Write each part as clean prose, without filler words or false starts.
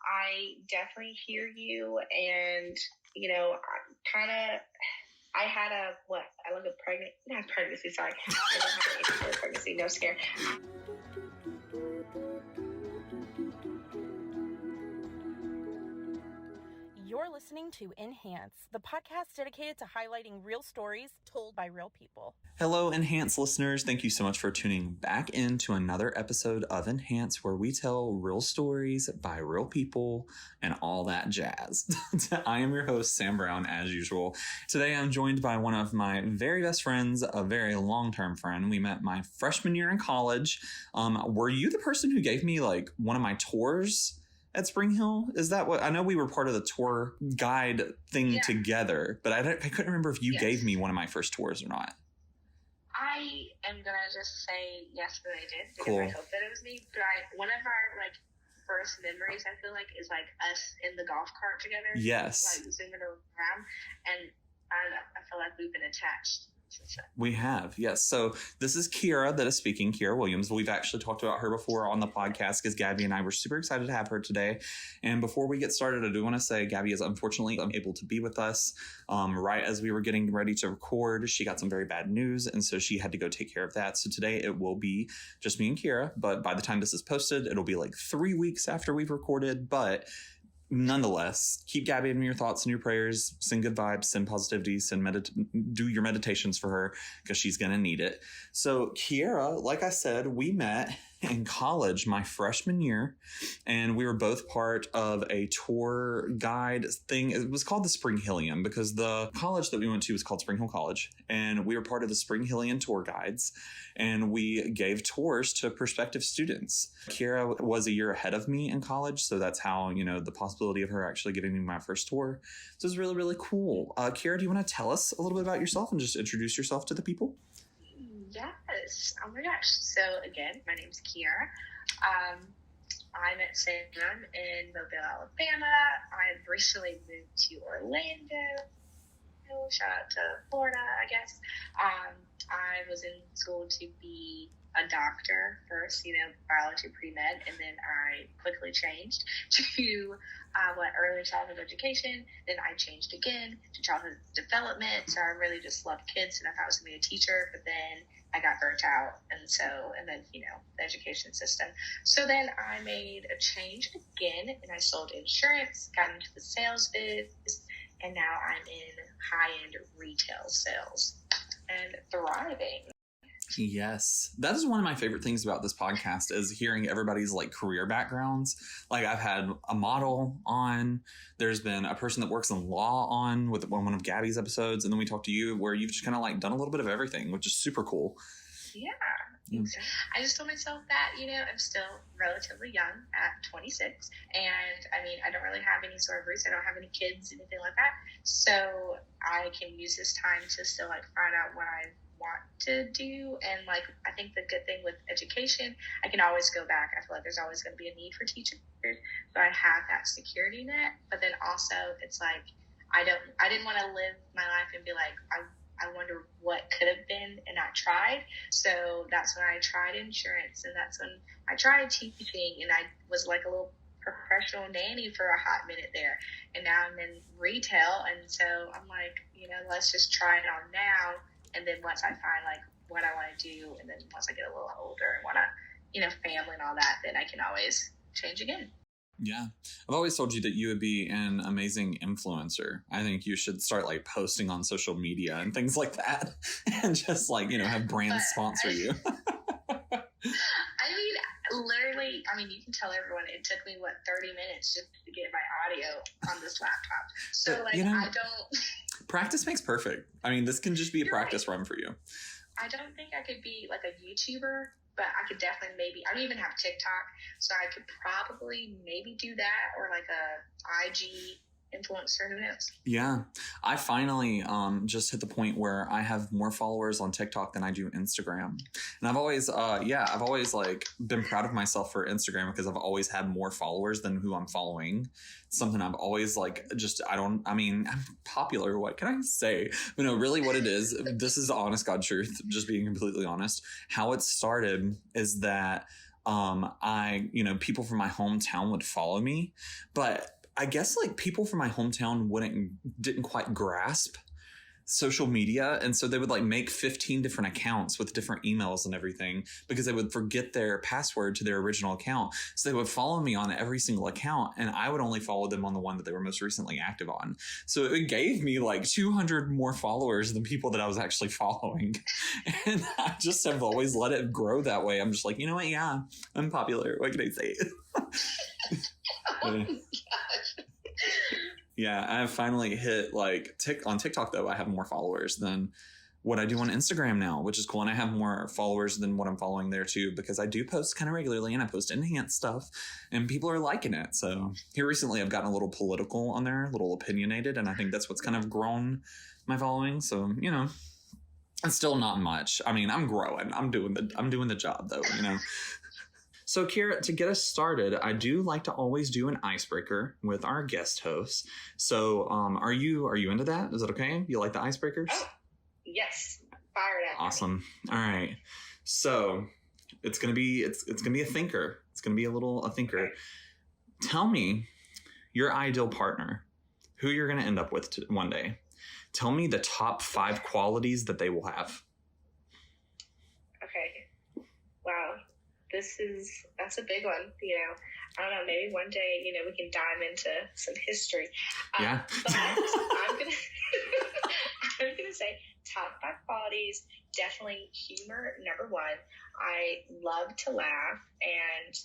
I definitely hear you, and I had pregnancy. Sorry, I don't have an issue for pregnancy. No scare. You're listening to Enhance, the podcast dedicated to highlighting real stories told by real people. Hello, Enhance listeners. Thank you so much for tuning back into another episode of Enhance, where we tell real stories by real people and all that jazz. I am your host, Sam Brown, as usual. Today, I'm joined by one of my very best friends, a very long-term friend. We met my freshman year in college. Were you the person who gave me one of my tours at Spring Hill? Is that what? I know we were part of the tour guide thing together, but I couldn't remember if you gave me one of my first tours or not. I am going to just say yes that I did, because cool. I hope that it was me. But one of our first memories, I feel like, is us in the golf cart together. Yes. Zooming around. And I don't know, I feel like we've been attached. We have, yes. So this is Kiera that is speaking, Kiera Williams. We've actually talked about her before on the podcast because Gabby and I were super excited to have her today. And before we get started, I do want to say Gabby is unfortunately unable to be with us right as we were getting ready to record. She got some very bad news, and so she had to go take care of that. So today it will be just me and Kiera, but by the time this is posted, it'll be 3 weeks after we've recorded. But nonetheless, keep Gabby in your thoughts and your prayers. Send good vibes, send positivity, do your meditations for her because she's going to need it. So Kiera, like I said, we met in college my freshman year, and we were both part of a tour guide thing. It was called the Spring Hillian because the college that we went to was called Spring Hill College, and we were part of the Spring Hillian tour guides, and we gave tours to prospective students. Kiera was a year ahead of me in college, so that's how, the possibility of her actually giving me my first tour. So it was really, really cool. Kiera, do you want to tell us a little bit about yourself and just introduce yourself to the people? Yes. Oh my gosh. So again, my name's Kiera. I'm at Samm in Mobile, Alabama. I've recently moved to Orlando. Shout out to Florida, I guess. I was in school to be a doctor first, biology pre-med, and then I quickly changed to early childhood education. Then I changed again to childhood development. So I really just loved kids, and I thought I was going to be a teacher, but then I got burnt out, and then the education system. So then I made a change again, and I sold insurance, got into the sales biz, and now I'm in high-end retail sales and thriving. Yes, that is one of my favorite things about this podcast is hearing everybody's career backgrounds. I've had a model on, there's been a person that works in law on with one of Gabby's episodes, and then we talked to you where you've just kind of done a little bit of everything, which is super cool. Yeah. I just told myself that, I'm still relatively young at 26, and I don't really have any sort of roots. I don't have any kids, anything like that. So I can use this time to still find out what I want to do. And I think the good thing with education, I can always go back. I feel like there's always going to be a need for teachers, so I have that security net. But then also it's I didn't want to live my life and be I wonder what could have been, and I tried. So that's when I tried insurance, and that's when I tried teaching, and I was a little professional nanny for a hot minute there. And now I'm in retail, and so I'm let's just try it on now. And then once I find what I want to do, and then once I get a little older and want to, family and all that, then I can always change again. Yeah. I've always told you that you would be an amazing influencer. I think you should start you on social media and things like that and just have brands sponsor you. Literally, you can tell everyone it took me 30 minutes just to get my audio on this laptop. So I don't. Practice makes perfect. This can just be a practice run for you. I don't think I could be a YouTuber, but I could definitely I don't even have TikTok, so I could probably maybe do that, or a IG influencer, who knows? Yeah. I finally just hit the point where I have more followers on TikTok than I do Instagram. And I've always been proud of myself for Instagram because I've always had more followers than who I'm following. Something I've always I'm popular. What can I say? But no, really what it is, this is honest God truth, just being completely honest. How it started is that People from my hometown would follow me, but I guess like people from my hometown didn't quite grasp social media, and so they would like make 15 different accounts with different emails and everything because they would forget their password to their original account. So they would follow me on every single account, and I would only follow them on the one that they were most recently active on. So it gave me like 200 more followers than people that I was actually following. And I just have always let it grow that way. I'm just like, you know what? Yeah, I'm popular. What can I say? Oh my gosh. Yeah, I have finally hit like on TikTok, though, I have more followers than what I do on Instagram now, which is cool. And I have more followers than what I'm following there, too, because I do post kind of regularly and I post enhanced stuff and people are liking it. So here recently, I've gotten a little political on there, a little opinionated. And I think that's what's kind of grown my following. So, you know, it's still not much. I mean, I'm growing. I'm doing the job, though, you know. So, Kiera, to get us started, I do like to always do an icebreaker with our guest hosts. So, are you into that? Is that okay? You like the icebreakers? Oh, yes. Fire it out. Awesome. All right. So, it's gonna be a thinker. It's gonna be a thinker. Okay. Tell me your ideal partner, who you're gonna end up with one day. Tell me the top 5 qualities that they will have. Okay. Wow. That's a big one, you know. I don't know, maybe one day, you know, we can dive into some history. Yeah. But I'm gonna say top 5 qualities, definitely humor, number 1. I love to laugh, and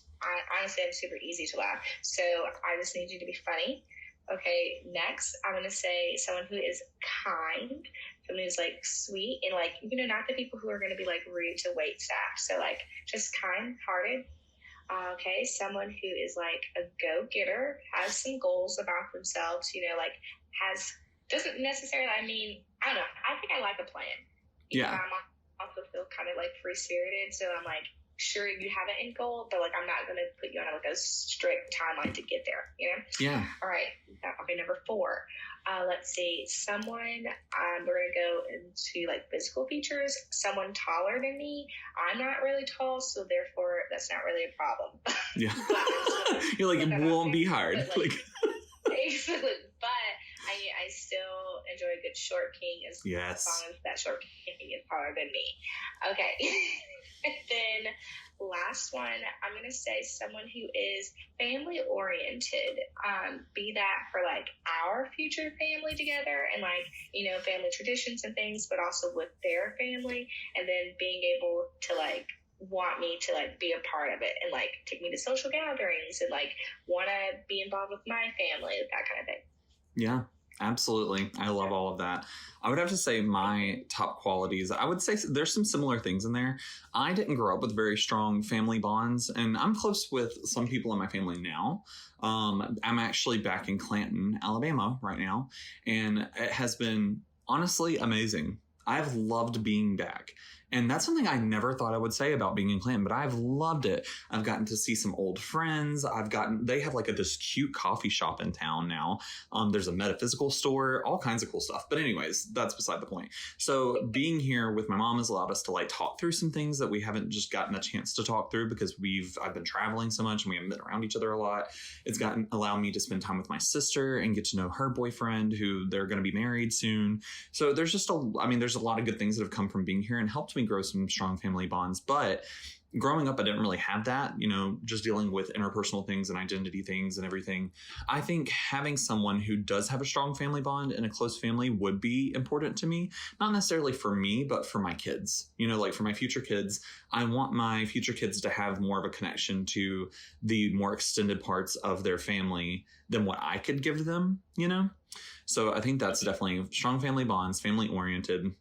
honestly, I'm super easy to laugh. So I just need you to be funny. Okay, next, I'm going to say someone who is kind, someone who's like sweet, and like, you know, not the people who are going to be like rude to wait staff. So like just kind-hearted. Okay, someone who is like a go-getter, has some goals about themselves, you know, like doesn't necessarily, I mean, I don't know. I think I like a plan. Yeah. I'm also feel kind of like free-spirited. So I'm like, sure, you have an end goal, but like I'm not going to put you on like a strict timeline to get there, you know? Yeah. All right. Okay, number 4. Let's see. We're going to go into like physical features. Someone taller than me. I'm not really tall, so therefore that's not really a problem. Yeah. You're like, it won't be hard. But, like, exactly. But I still enjoy a good short king as long as that short king is taller than me. Okay. And then last one, I'm going to say someone who is family oriented, be that for like our future family together and like, you know, family traditions and things, but also with their family, and then being able to like want me to like be a part of it and like take me to social gatherings and like want to be involved with my family, that kind of thing. Yeah. Absolutely. I love all of that. I would have to say my top qualities, I would say there's some similar things in there. I didn't grow up with very strong family bonds, and I'm close with some people in my family now. I'm actually back in Clanton, Alabama right now, and it has been honestly amazing. I've loved being back. And that's something I never thought I would say about being in Clanton, but I've loved it. I've gotten to see some old friends. They have like this cute coffee shop in town now. There's a metaphysical store, all kinds of cool stuff. But anyways, that's beside the point. So being here with my mom has allowed us to like talk through some things that we haven't just gotten a chance to talk through because I've been traveling so much and we haven't been around each other a lot. It's allowed me to spend time with my sister and get to know her boyfriend, who they're going to be married soon. So there's there's a lot of good things that have come from being here and helped me grow some strong family bonds. But growing up, I didn't really have that, you know, just dealing with interpersonal things and identity things and everything. I think having someone who does have a strong family bond and a close family would be important to me, not necessarily for me, but for my kids, you know, like for my future kids. I want my future kids to have more of a connection to the more extended parts of their family than what I could give them, you know? So I think that's definitely strong family bonds, family oriented.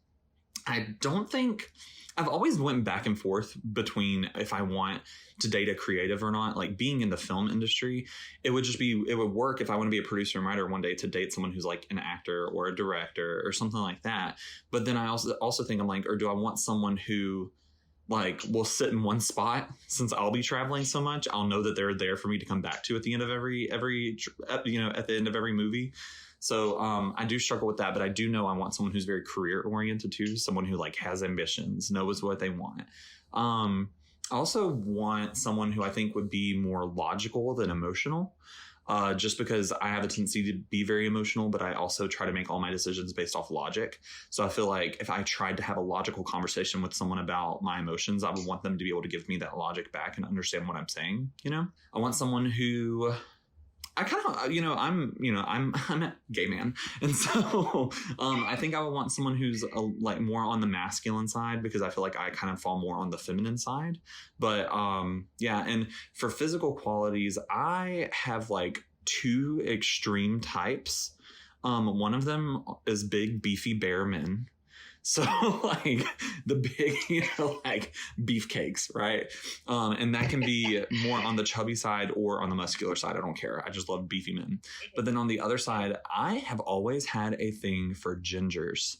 I've always went back and forth between if I want to date a creative or not. Like being in the film industry, it would work if I want to be a producer and writer one day to date someone who's like an actor or a director or something like that. But then I also think I'm like, or do I want someone who like will sit in one spot? Since I'll be traveling so much, I'll know that they're there for me to come back to at the end of every at the end of every movie. So I do struggle with that, but I do know I want someone who's very career oriented too, someone who like has ambitions, knows what they want. I also want someone who I think would be more logical than emotional. Just because I have a tendency to be very emotional, but I also try to make all my decisions based off logic. So I feel like if I tried to have a logical conversation with someone about my emotions, I would want them to be able to give me that logic back and understand what I'm saying. I want someone who I kind of, I'm a gay man. And so I think I would want someone who's like more on the masculine side, because I feel like I kind of fall more on the feminine side. But and for physical qualities, I have like two extreme types. One of them is big, beefy bear men. So like the big, like beefcakes, right? And that can be more on the chubby side or on the muscular side. I don't care. I just love beefy men. But then on the other side, I have always had a thing for gingers.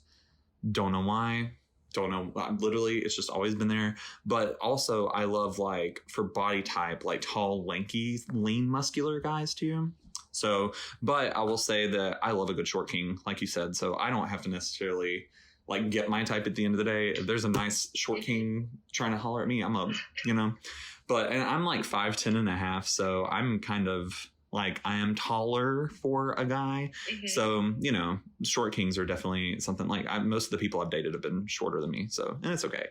Don't know why. Don't know. Literally, it's just always been there. But also I love, like, for body type, like tall, lanky, lean, muscular guys too. So, but I will say that I love a good short king, like you said. So I don't have to necessarily like get my type at the end of the day. If there's a nice short king trying to holler at me, I'm up, but, and I'm like 5'10" and a half. So I'm kind of like, I am taller for a guy. Mm-hmm. So, short kings are definitely something like most of the people I've dated have been shorter than me. So, and it's okay.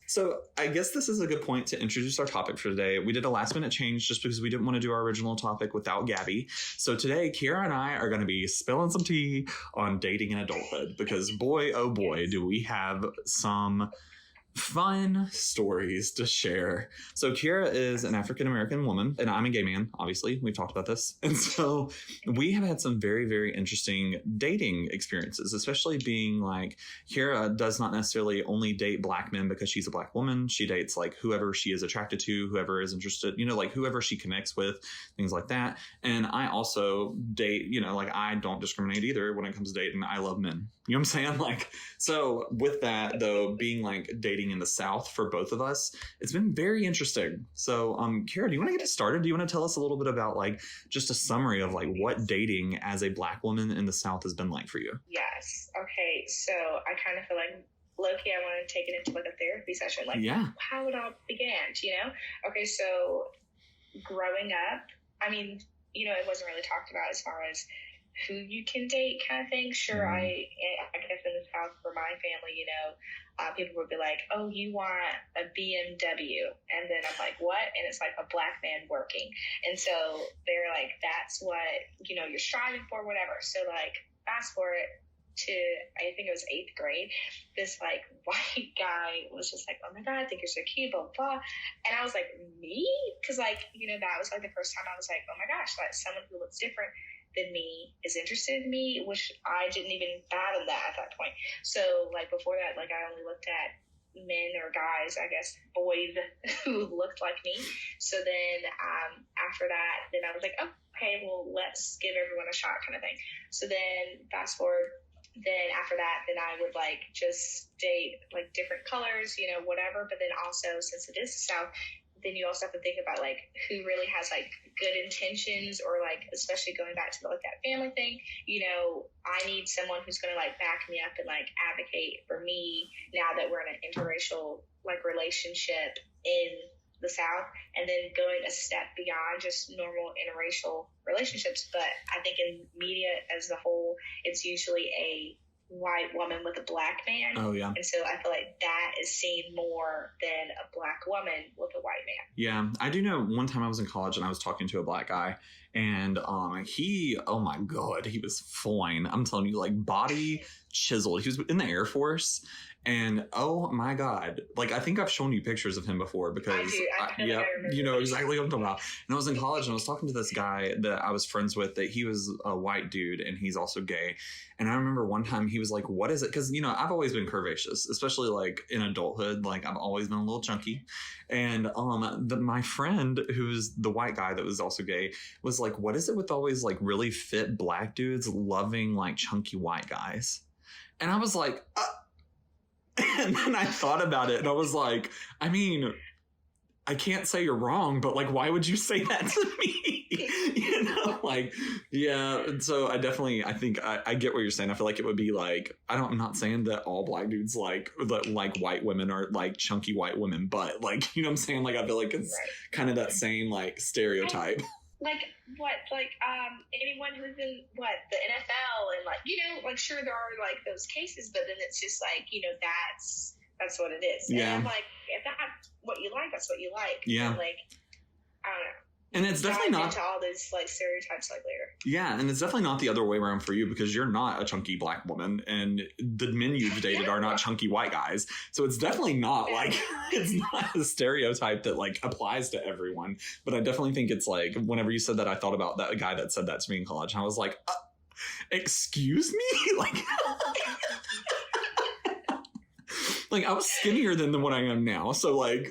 So I guess this is a good point to introduce our topic for today. We did a last minute change just because we didn't want to do our original topic without Gabby. So today, Kiera and I are going to be spilling some tea on dating and adulthood, because boy, oh boy, do we have some fun stories to share. So Kiera is an African-American woman, and I'm a gay man, obviously. We've talked about this. And so we have had some very, very interesting dating experiences, especially being like, Kiera does not necessarily only date Black men because she's a Black woman. She dates like whoever she is attracted to, whoever is interested, like whoever she connects with, things like that. And I also date, like I don't discriminate either when it comes to dating. I love men. You know what I'm saying? Like, so with that though, being like dating in the South for both of us, it's been very interesting. So, Kiera, do you want to get us started? Do you want to tell us a little bit about like just a summary of like what dating as a Black woman in the South has been like for you? Yes. Okay. So I kind of feel like low-key, I want to take it into like a therapy session. Like, how it all began, Okay. So growing up, I mean, it wasn't really talked about as far as who you can date kind of thing. Sure, I guess in the South for my family, people would be like, oh, you want a BMW? And then I'm like, what? And it's like a Black man working. And so they're like, that's what, you're striving for, whatever. So like fast forward to, I think it was 8th grade, this like white guy was just like, oh my God, I think you're so cute, blah, blah. And I was like, me? Because like, that was like the first time I was like, oh my gosh, like someone who looks different than me is interested in me, which I didn't even fathom that at that point. So like before that, like I only looked at men or guys, I guess boys who looked like me. So then after that, then I was like, oh, okay, well, let's give everyone a shot kind of thing. So then fast forward, then after that, then I would like just date like different colors, whatever. But then also, since it is the South, then you also have to think about like who really has like good intentions, or like, especially going back to like that family thing, I need someone who's going to like back me up and like advocate for me now that we're in an interracial like relationship in the South, and then going a step beyond just normal interracial relationships. But I think in media as a whole, it's usually a white woman with a Black man. Oh yeah. And so I feel like that is seen more than a Black woman with a white man. Yeah. I do know one time I was in college and I was talking to a Black guy, and he, oh my God, he was fine. I'm telling you, like body chiseled. He was in the Air Force. And oh my God, like I think I've shown you pictures of him before, because you know exactly what I'm talking about. And I was in college and I was talking to this guy that I was friends with, that he was a white dude and he's also gay. And I remember one time he was like, what is it? Because, I've always been curvaceous, especially like in adulthood. Like I've always been a little chunky. And my friend, who's the white guy that was also gay, was like, what is it with always like really fit Black dudes loving like chunky white guys? And I was like, and then I thought about it and I was like, I mean, I can't say you're wrong, but like, why would you say that to me? Like, yeah. And so I think I get what you're saying. I feel like it would be like, I'm not saying that all black dudes like white women are like chunky white women, but like, you know what I'm saying? Like, I feel like it's kind of that same like stereotype. Like what? Like anyone who's in the NFL and like, you know, like sure there are like those cases, but then it's just like, you know, that's what it is. Yeah. And I'm like, if that's what you like, that's what you like. Yeah. But, like, I don't know. And it's definitely not into all these like stereotypes like later. Yeah, and it's definitely not the other way around for you because you're not a chunky black woman, and the men you've dated are not chunky white guys. So it's definitely not like it's not a stereotype that like applies to everyone. But I definitely think it's like whenever you said that, I thought about that guy that said that to me in college, and I was like, "Excuse me," like. Like, I was skinnier than what I am now, so, like...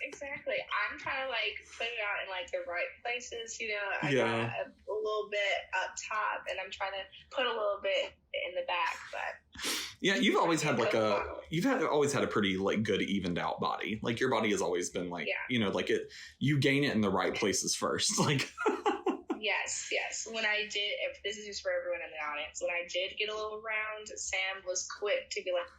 Exactly. I'm trying to, like, put it out in, like, the right places, you know? I yeah. got a little bit up top, and I'm trying to put a little bit in the back, but... Yeah, you've always had, like, always had a pretty, like, good evened out body. Like, your body has always been, like, you know, like, you gain it in the right places first, like... Yes. When I did, if this is just for everyone in the audience, when I did get a little round, Sam was quick to be like,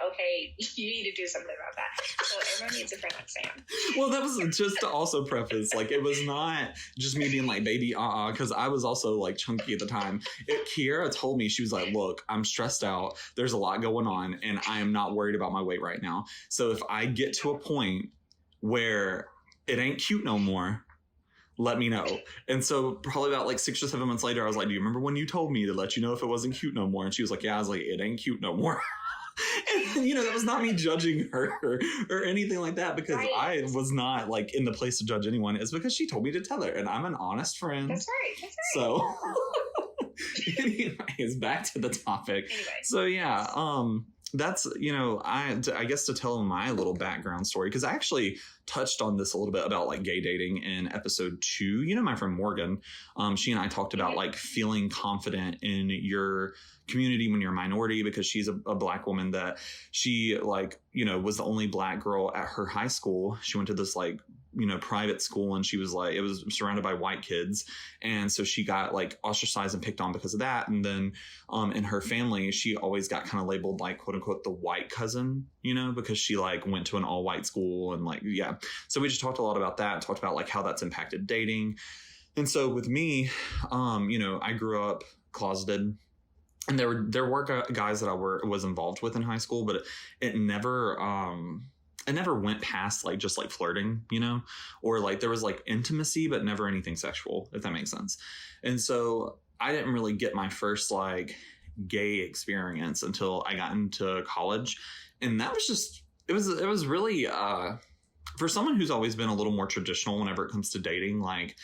okay, you need to do something about that. So everyone needs a friend like Sam. Well, that was just to also preface, like, it was not just me being like, baby, because I was also, like, chunky at the time. Kiera told me, she was like, look, I'm stressed out. There's a lot going on, and I am not worried about my weight right now. So if I get to a point where it ain't cute no more, let me know. And so probably about like 6 or 7 months later, I was like, do you remember when you told me to let you know if it wasn't cute no more? And she was like, yeah. I was like, it ain't cute no more. And, you know, that was not me judging her or anything like that, because I was not like in the place to judge anyone. It's because she told me to tell her, and I'm an honest friend. That's right. So anyways, back to the topic. Anyway. So yeah, that's, you know, I guess to tell my little background story, because I actually touched on this a little bit about like gay dating in episode 2. You know, my friend Morgan, she and I talked about like feeling confident in your community when you're a minority, because she's a black woman that she like, you know, was the only black girl at her high school. She went to this like, you know, private school, and she was like, it was surrounded by white kids. And so she got like ostracized and picked on because of that. And then in her family, she always got kind of labeled like, quote unquote, the white cousin, you know, because she like went to an all white school and like, yeah. So we just talked a lot about that, talked about like how that's impacted dating. And so with me, you know, I grew up closeted. And there were guys that I was involved with in high school, but it never went past like just like flirting, you know, or like there was like intimacy, but never anything sexual, if that makes sense. And so I didn't really get my first like gay experience until I got into college. And that was just, it was really, for someone who's always been a little more traditional whenever it comes to dating, like,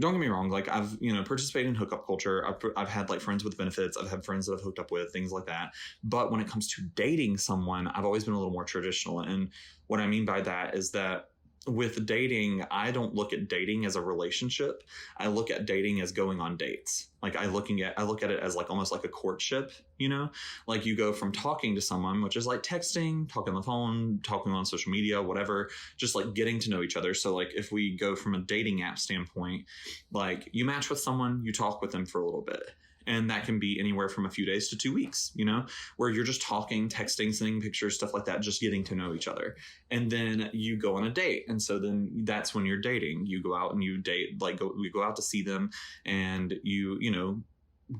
don't get me wrong, like I've, you know, participated in hookup culture. I've had like friends with benefits. I've had friends that I've hooked up with, things like that. But when it comes to dating someone, I've always been a little more traditional. And what I mean by that is that with dating, I don't look at dating as a relationship. I look at dating as going on dates. Like I look at it as like almost like a courtship, you know, like you go from talking to someone, which is like texting, talking on the phone, talking on social media, whatever, just like getting to know each other. So like if we go from a dating app standpoint, like you match with someone, you talk with them for a little bit. And that can be anywhere from a few days to 2 weeks, you know, where you're just talking, texting, sending pictures, stuff like that, just getting to know each other. And then you go on a date. And so then that's when you're dating. You go out and you date, like we go out to see them, and you know,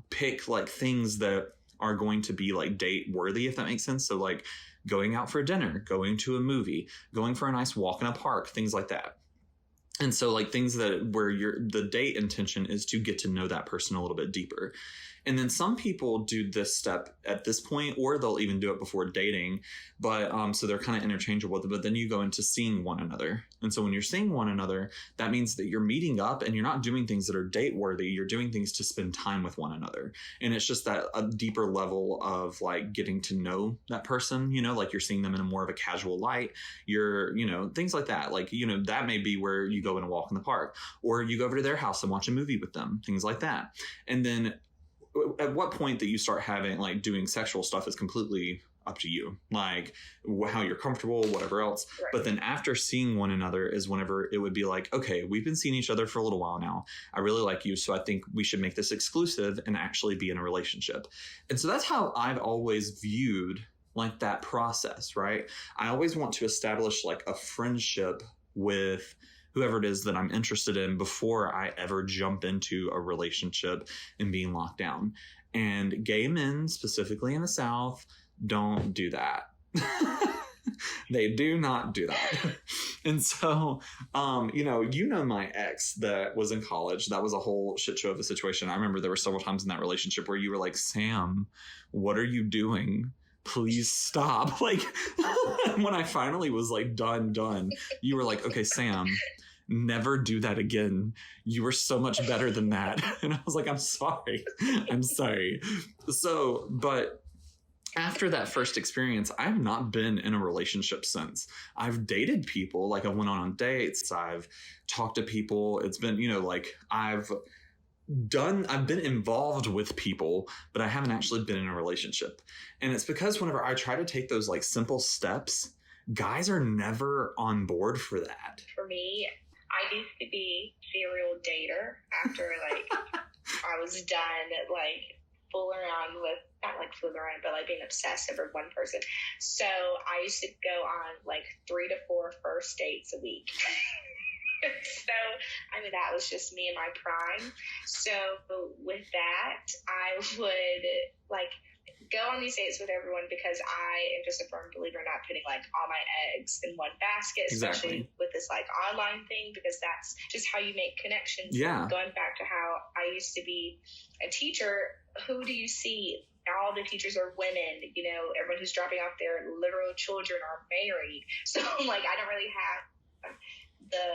pick like things that are going to be like date worthy, if that makes sense. So like going out for dinner, going to a movie, going for a nice walk in a park, things like that. And so like things that where the date intention is to get to know that person a little bit deeper. And then some people do this step at this point, or they'll even do it before dating. But so they're kind of interchangeable. But then you go into seeing one another. And so when you're seeing one another, that means that you're meeting up and you're not doing things that are date worthy. You're doing things to spend time with one another. And it's just that a deeper level of like getting to know that person, you know, like you're seeing them in a more of a casual light. You're, you know, things like that. Like, you know, that may be where you go and walk in the park, or you go over to their house and watch a movie with them, things like that. And then at what point that you start having like doing sexual stuff is completely up to you, like how you're comfortable, whatever else. Right. But then after seeing one another is whenever it would be like, okay, we've been seeing each other for a little while now. I really like you. So I think we should make this exclusive and actually be in a relationship. And so that's how I've always viewed like that process, right? I always want to establish like a friendship with whoever it is that I'm interested in before I ever jump into a relationship and being locked down. And gay men, specifically in the South, don't do that. They do not do that. And so, you know, my ex that was in college, that was a whole shit show of a situation. I remember there were several times in that relationship where you were like, Sam, what are you doing? Please stop. Like, when I finally was like, done, you were like, okay, Sam, never do that again. You were so much better than that. And I was like, I'm sorry. So, but after that first experience, I've not been in a relationship since. I've dated people, like I went on dates, I've talked to people. It's been, you know, like I've been involved with people, but I haven't actually been in a relationship. And it's because whenever I try to take those like simple steps, guys are never on board for that. For me, I used to be serial dater after like I was done like fooling around with, not like fooling around, but like being obsessed over one person. So I used to go on like 3 to 4 first dates a week. So, I mean, that was just me in my prime. So with that, I would like go on these dates with everyone because I am just a firm believer in not putting like all my eggs in one basket, especially with this like online thing, because that's just how you make connections. Yeah. Going back to how I used to be a teacher, who do you see? All the teachers are women, you know, everyone who's dropping off their literal children are married. So like, I don't really have the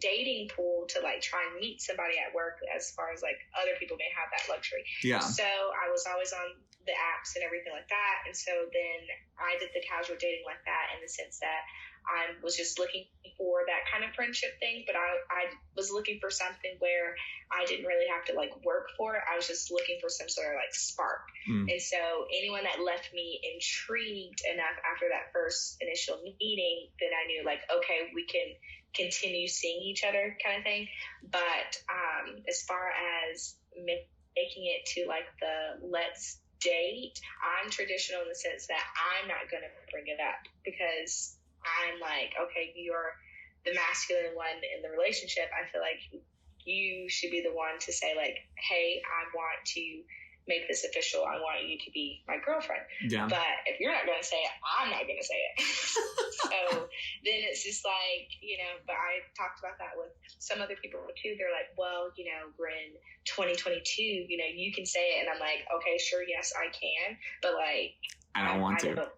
dating pool to like try and meet somebody at work as far as like other people may have that luxury. Yeah. So I was always on the apps and everything like that. And so then I did the casual dating like that in the sense that I was just looking for that kind of friendship thing, but I was looking for something where I didn't really have to like work for it. I was just looking for some sort of like spark. And so anyone that left me intrigued enough after that first initial meeting, then I knew like, okay, we can continue seeing each other kind of thing. But as far as making it to like the let's date, I'm traditional in the sense that I'm not going to bring it up because I'm like, okay, you're the masculine one in the relationship. I feel like you should be the one to say like, hey, I want to make this official. I want you to be my girlfriend. Yeah. But if you're not going to say it, I'm not going to say it. So then it's just like, you know, but I talked about that with some other people too. They're like, well, you know, we're in 2022, you know, you can say it. And I'm like, okay, sure. Yes, I can. But like, I don't want to.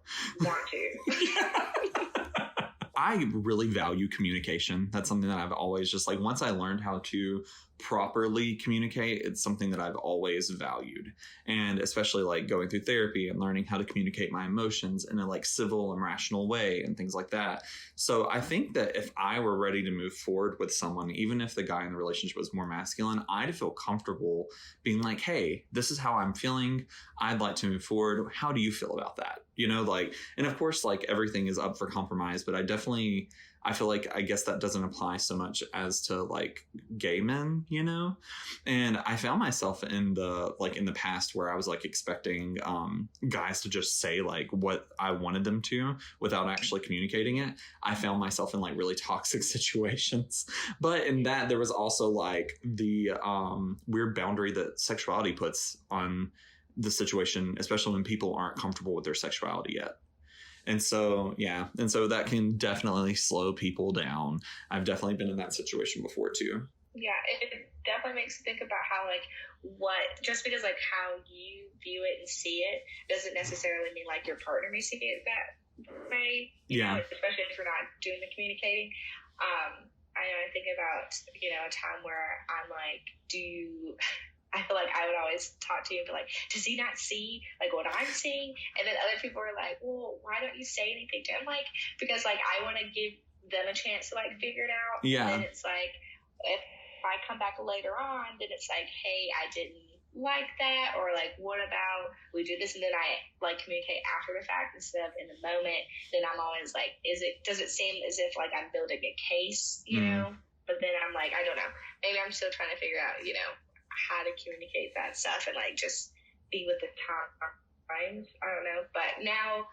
I really value communication. That's something that I've always just like, once I learned how to properly communicate, it's something that I've always valued. And especially like going through therapy and learning how to communicate my emotions in a like civil and rational way and things like that. So I think that if I were ready to move forward with someone, even if the guy in the relationship was more masculine, I'd feel comfortable being like, hey, this is how I'm feeling. I'd like to move forward. How do you feel about that? You know, like, and of course, like everything is up for compromise, but I feel like, I guess that doesn't apply so much as to like gay men, you know? And I found myself in the past where I was like expecting guys to just say like what I wanted them to without actually communicating it. I found myself in like really toxic situations. But in that, there was also like the weird boundary that sexuality puts on the situation, especially when people aren't comfortable with their sexuality yet. And so, yeah. And so that can definitely slow people down. I've definitely been in that situation before too. Yeah, it definitely makes you think about how, like, just because, like, how you view it and see it doesn't necessarily mean, like, your partner may see it that way. You know, especially if you're not doing the communicating. I think about, you know, a time where I'm like, I feel like I would always talk to you and be like, does he not see like what I'm seeing? And then other people are like, well, why don't you say anything to him? Like, because like I want to give them a chance to like figure it out. Yeah. And then it's like, if I come back later on, then it's like, hey, I didn't like that? Or like, what about we do this and then I like communicate after the fact instead of in the moment? Then I'm always like, does it seem as if like I'm building a case, you know? But then I'm like, I don't know. Maybe I'm still trying to figure out, you know, how to communicate that stuff and like just be with the times. I don't know. But now,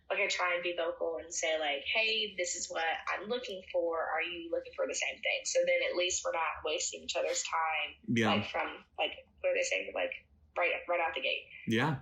like, I try and be vocal and say, like, hey, this is what I'm looking for. Are you looking for the same thing? So then at least we're not wasting each other's time. Yeah. Like, from, like, what are they saying? Like, right out the gate. Yeah.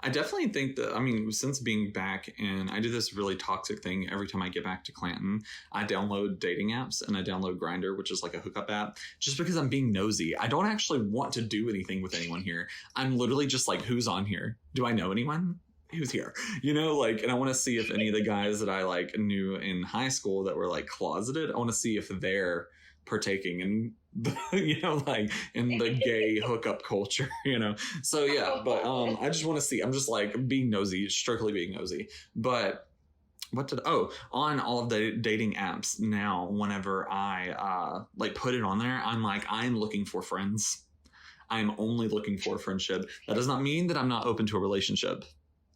I definitely think that, I mean, since being back, and I do this really toxic thing every time I get back to Clanton, I download dating apps and I download Grindr, which is like a hookup app, just because I'm being nosy. I don't actually want to do anything with anyone here. I'm literally just like, who's on here? Do I know anyone? Who's here? You know, like, and I want to see if any of the guys that I like knew in high school that were like closeted, I want to see if they're partaking in the, you know, like in the gay hookup culture, you know. So yeah, but I just want to see. I'm just like being nosy, strictly being nosy. But on all of the dating apps now, whenever I like put it on there, I'm like, I'm looking for friends. I'm only looking for friendship. That does not mean that I'm not open to a relationship.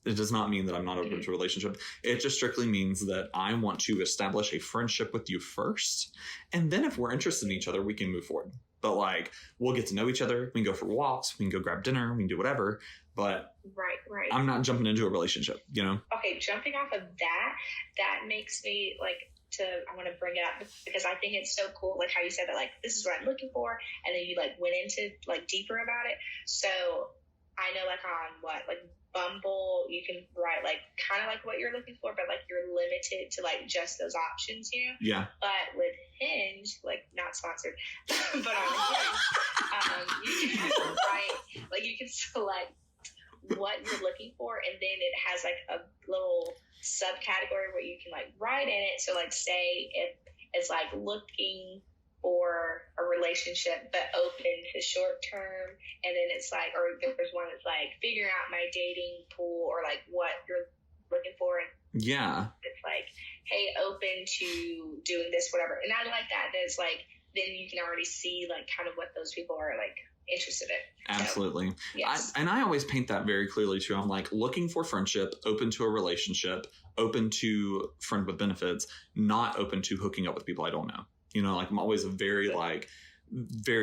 It does not mean that I'm not open to a relationship. It just strictly means that I want to establish a friendship with you first. And then if we're interested in each other, we can move forward. But like, we'll get to know each other. We can go for walks. We can go grab dinner. We can do whatever. But right. I'm not jumping into a relationship, you know? Okay, jumping off of that makes me like, I want to bring it up because I think it's so cool, like how you said that, like, this is what I'm looking for. And then you like went into like deeper about it. So I know like on Bumble, you can write like kind of like what you're looking for, but like you're limited to like just those options, you know? Yeah. But with Hinge, like not sponsored, but on Hinge, you can write, like you can select what you're looking for, and then it has like a little subcategory where you can like write in it. So like say if it's like looking for a relationship but open to short term, and then it's like, or there's one that's like figuring out my dating pool or like what you're looking for, and yeah, it's like, hey, open to doing this, whatever. And I like that it's like, then you can already see like kind of what those people are like interested in. Absolutely. So, yes. I always paint that very clearly too. I'm like, looking for friendship, open to a relationship, open to friend with benefits, not open to hooking up with people I don't know. You know, like I'm always very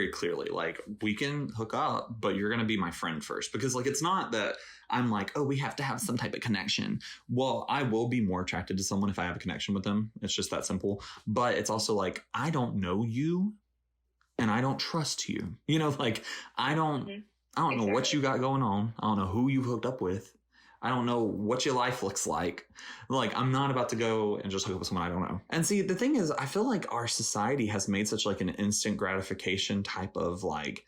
clearly like, we can hook up, but you're going to be my friend first. Because like, it's not that I'm like, oh, we have to have some type of connection. Well, I will be more attracted to someone if I have a connection with them. It's just that simple. But it's also like, I don't know you and I don't trust you. You know, like I don't know what you got going on. I don't know who you hooked up with. I don't know what your life looks like. Like, I'm not about to go and just hook up with someone I don't know. And see, the thing is, I feel like our society has made such like an instant gratification type of like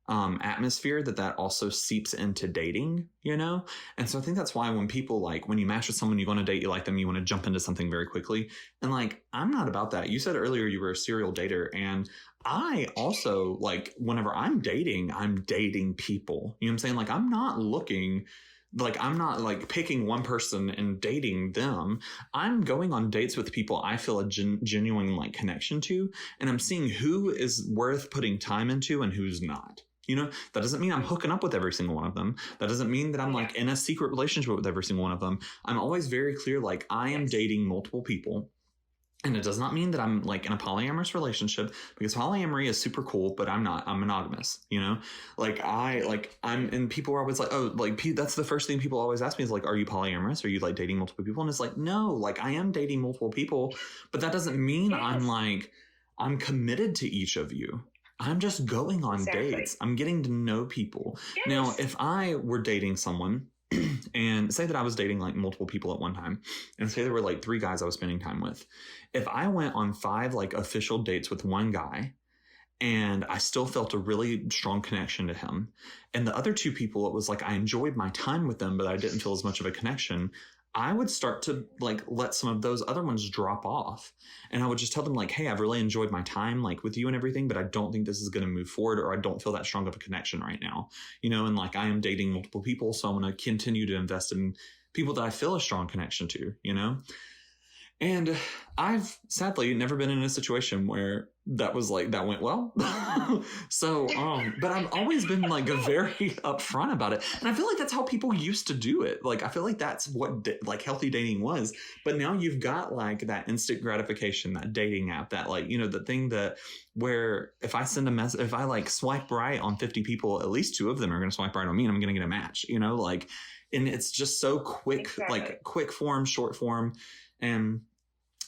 atmosphere that also seeps into dating, you know? And so I think that's why when people like, when you match with someone, you go on a date, you like them, you want to jump into something very quickly. And like, I'm not about that. You said earlier you were a serial dater, and I also like, whenever I'm dating people. You know what I'm saying? Like, I'm not picking one person and dating them. I'm going on dates with people I feel a genuine like connection to, and I'm seeing who is worth putting time into and who's not. You know, that doesn't mean I'm hooking up with every single one of them. That doesn't mean that I'm like in a secret relationship with every single one of them. I'm always very clear, like I am dating multiple people. And it does not mean that I'm like in a polyamorous relationship, because polyamory is super cool, but I'm not. I'm monogamous, you know? And people are always like, oh, like that's the first thing people always ask me is like, are you polyamorous? Are you like dating multiple people? And it's like, no, like I am dating multiple people, but that doesn't mean I'm committed to each of you. I'm just going on dates. I'm getting to know people. Yes. Now, if I were dating someone and say that I was dating like multiple people at one time, and say there were like 3 guys I was spending time with, if I went on 5 like official dates with one guy and I still felt a really strong connection to him, and the other 2 people, it was like I enjoyed my time with them, but I didn't feel as much of a connection, I would start to like let some of those other ones drop off. And I would just tell them like, hey, I've really enjoyed my time like with you and everything, but I don't think this is going to move forward, or I don't feel that strong of a connection right now, you know? And like, I am dating multiple people, so I'm going to continue to invest in people that I feel a strong connection to, you know? And I've sadly never been in a situation where that was like, that went well. So, but I've always been like very upfront about it. And I feel like that's how people used to do it. Like, I feel like that's what like healthy dating was. But now you've got like that instant gratification, that dating app, that like, you know, the thing that where if I send a message, if I like swipe right on 50 people, at least 2 of them are going to swipe right on me and I'm going to get a match, you know, like, and it's just so quick, exactly. Like quick form, short form. And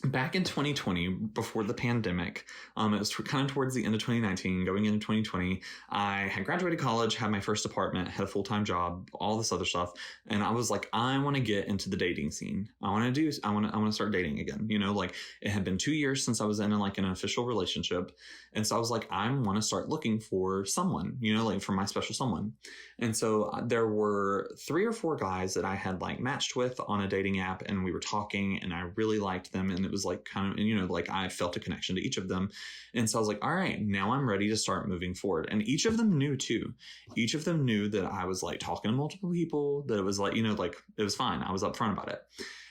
back in 2020, before the pandemic, it was kind of towards the end of 2019, going into 2020, I had graduated college, had my first apartment, had a full-time job, all this other stuff. And I was like, I want to get into the dating scene. I want to start dating again. You know, like it had been 2 years since I was in like an official relationship. And so I was like, I want to start looking for someone, you know, like for my special someone. And so there were 3 or 4 guys that I had like matched with on a dating app, and we were talking and I really liked them. And it was like kind of, you know, like I felt a connection to each of them. And so I was like, all right, now I'm ready to start moving forward. And each of them knew too. Each of them knew that I was like talking to multiple people, that it was like, you know, like it was fine. I was upfront about it.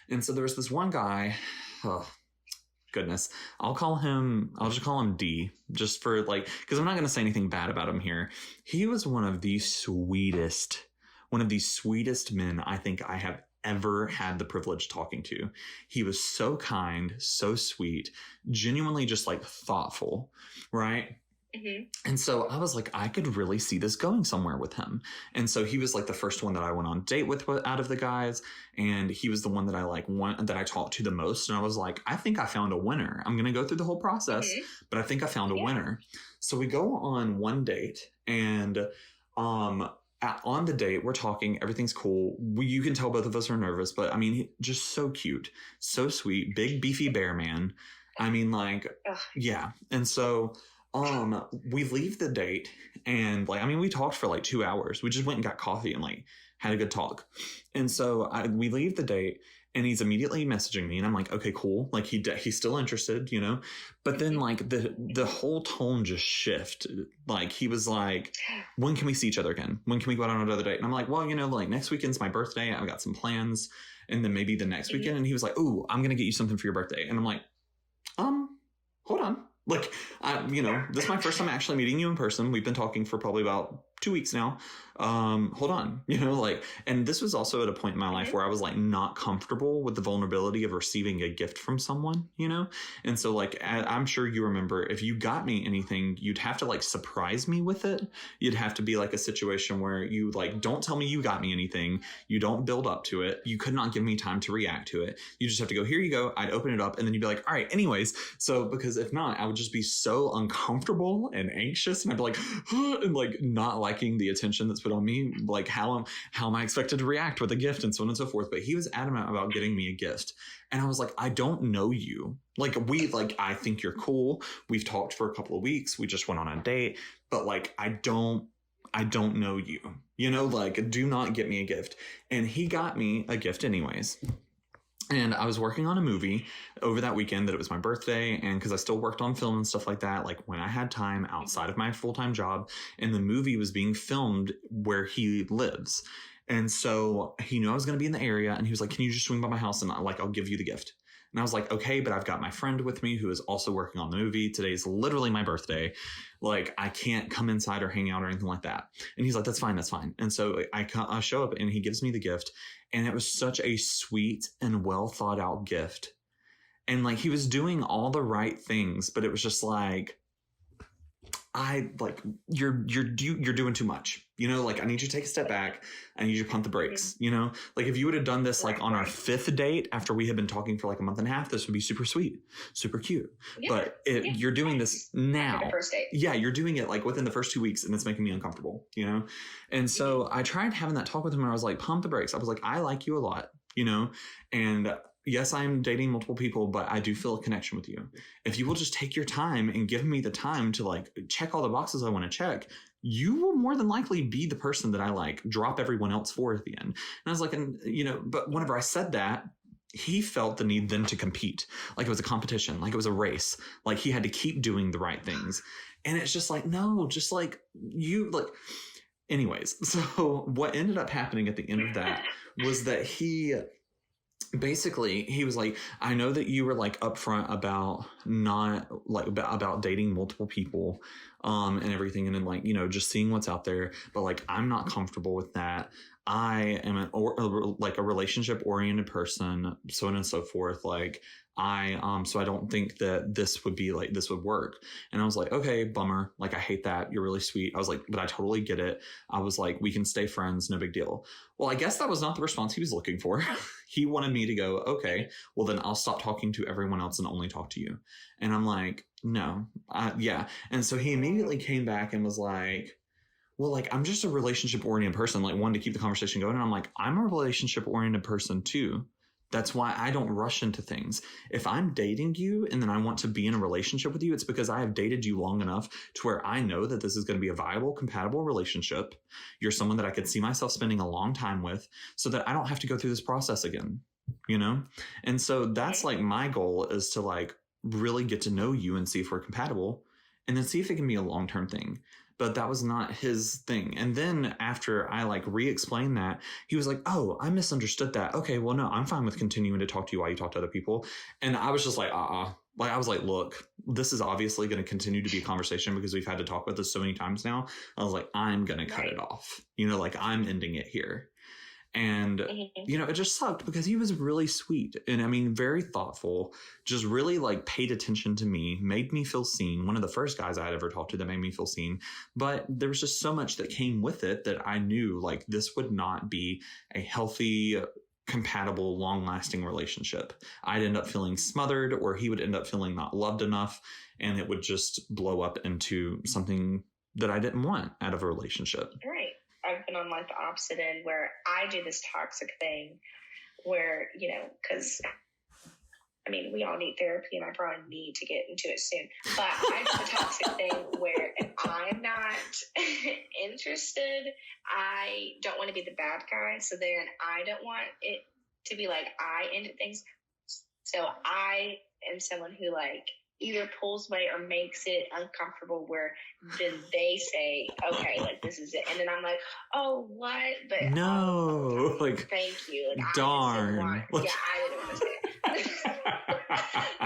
And so there was this one guy, goodness, I'll just call him D, just for like, because I'm not going to say anything bad about him here. He was one of the sweetest men I think I have ever had the privilege talking to. He was so kind, so sweet, genuinely just like thoughtful, right? Mm-hmm. And so I was like, I could really see this going somewhere with him. And so he was like the first one that I went on a date with out of the guys. And he was the one that I talked to the most. And I was like, I think I found a winner. I'm going to go through the whole process, but I think I found a winner. So we go on one date, and on the date, we're talking, everything's cool. You can tell both of us are nervous, but I mean, just so cute, so sweet, big beefy bear man. I mean, like, yeah. And so we leave the date, and like, I mean, we talked for like 2 hours. We just went and got coffee and like had a good talk. And so we leave the date, and he's immediately messaging me, and I'm like, okay, cool. Like he's still interested, you know, but then like the whole tone just shifted. Like he was like, when can we see each other again? When can we go out on another date? And I'm like, well, you know, like next weekend's my birthday. I've got some plans. And then maybe the next weekend. And he was like, ooh, I'm going to get you something for your birthday. And I'm like, hold on. Like, you know, this is my first time actually meeting you in person. We've been talking for probably about 2 weeks now. Hold on, you know, like, and this was also at a point in my life where I was like not comfortable with the vulnerability of receiving a gift from someone, you know? And so like, I'm sure you remember, if you got me anything, you'd have to like surprise me with it. You'd have to be like a situation where you like, don't tell me you got me anything. You don't build up to it. You could not give me time to react to it. You just have to go, here you go. I'd open it up, and then you'd be like, all right, anyways. So, because if not, I would just be so uncomfortable and anxious, and I'd be like, and like not liking the attention that's put on me, like how am I expected to react with a gift and so on and so forth. But he was adamant about getting me a gift, and I was like, I don't know you. Like I think you're cool. We've talked for a couple of weeks. We just went on a date, but like I don't know you. You know, like, do not get me a gift. And he got me a gift anyways. And I was working on a movie over that weekend that it was my birthday. And because I still worked on film and stuff like that, like when I had time outside of my full-time job, and the movie was being filmed where he lives. And so he knew I was going to be in the area, and he was like, can you just swing by my house and I'll give you the gift. And I was like, okay, but I've got my friend with me who is also working on the movie. Today's literally my birthday. Like, I can't come inside or hang out or anything like that. And he's like, that's fine. And so I show up, and he gives me the gift. And it was such a sweet and well thought out gift. And like, he was doing all the right things, but it was just like, you're doing too much, you know, like I need you to take a step back. I need you to pump the brakes, you know, like if you would have done this like on our 5th date after we had been talking for like a month and a half, this would be super sweet, super cute. Yeah, but you're doing this now. Yeah, you're doing it like within the first 2 weeks, and it's making me uncomfortable, you know? And so I tried having that talk with him, and I was like, pump the brakes. I was like, I like you a lot, you know, and yes, I'm dating multiple people, but I do feel a connection with you. If you will just take your time and give me the time to like check all the boxes I want to check, you will more than likely be the person that I like drop everyone else for at the end. And I was like, and you know, but whenever I said that, he felt the need then to compete. Like it was a competition, like it was a race, like he had to keep doing the right things. And it's just like, no, just like you like, anyways. So what ended up happening at the end of that was that he basically he was like, I know that you were like upfront about not like about dating multiple people and everything, and then like, you know, just seeing what's out there, but like I'm not comfortable with that. I am like a relationship oriented person, so on and so forth. Like so I don't think that this would work. And I was like, okay, bummer. Like, I hate that. You're really sweet. I was like, but I totally get it. I was like, we can stay friends. No big deal. Well, I guess that was not the response he was looking for. He wanted me to go, okay, well then I'll stop talking to everyone else and only talk to you. And I'm like, no, yeah. And so he immediately came back and was like, well, like, I'm just a relationship oriented person, like wanted to keep the conversation going. And I'm like, I'm a relationship oriented person too. That's why I don't rush into things. If I'm dating you and then I want to be in a relationship with you, it's because I have dated you long enough to where I know that this is going to be a viable, compatible relationship. You're someone that I could see myself spending a long time with, so that I don't have to go through this process again, you know? And so that's like my goal, is to like really get to know you and see if we're compatible, and then see if it can be a long-term thing. But that was not his thing. And then after I like re-explained that, he was like, oh, I misunderstood that. Okay, well, no, I'm fine with continuing to talk to you while you talk to other people. And I was just like, Like, I was like, look, this is obviously going to continue to be a conversation because we've had to talk about this so many times now. I was like, I'm going to cut it off. You know, like, I'm ending it here. And, you know, it just sucked because he was really sweet. And I mean, very thoughtful, just really like paid attention to me, made me feel seen. One of the first guys I'd ever talked to that made me feel seen. But there was just so much that came with it that I knew like this would not be a healthy, compatible, long-lasting relationship. I'd end up feeling smothered, or he would end up feeling not loved enough. And it would just blow up into something that I didn't want out of a relationship. Right. I've been on like the opposite end where I do this toxic thing where, you know, because I mean, we all need therapy and I probably need to get into it soon. But I do the toxic thing where if I'm not interested, I don't want to be the bad guy. So then I don't want it to be like I ended things. So I am someone who like either pulls away or makes it uncomfortable where then they say, okay, like this is it. And then I'm like, oh, what? But no, like, thank you. Like, darn. I didn't want to say it.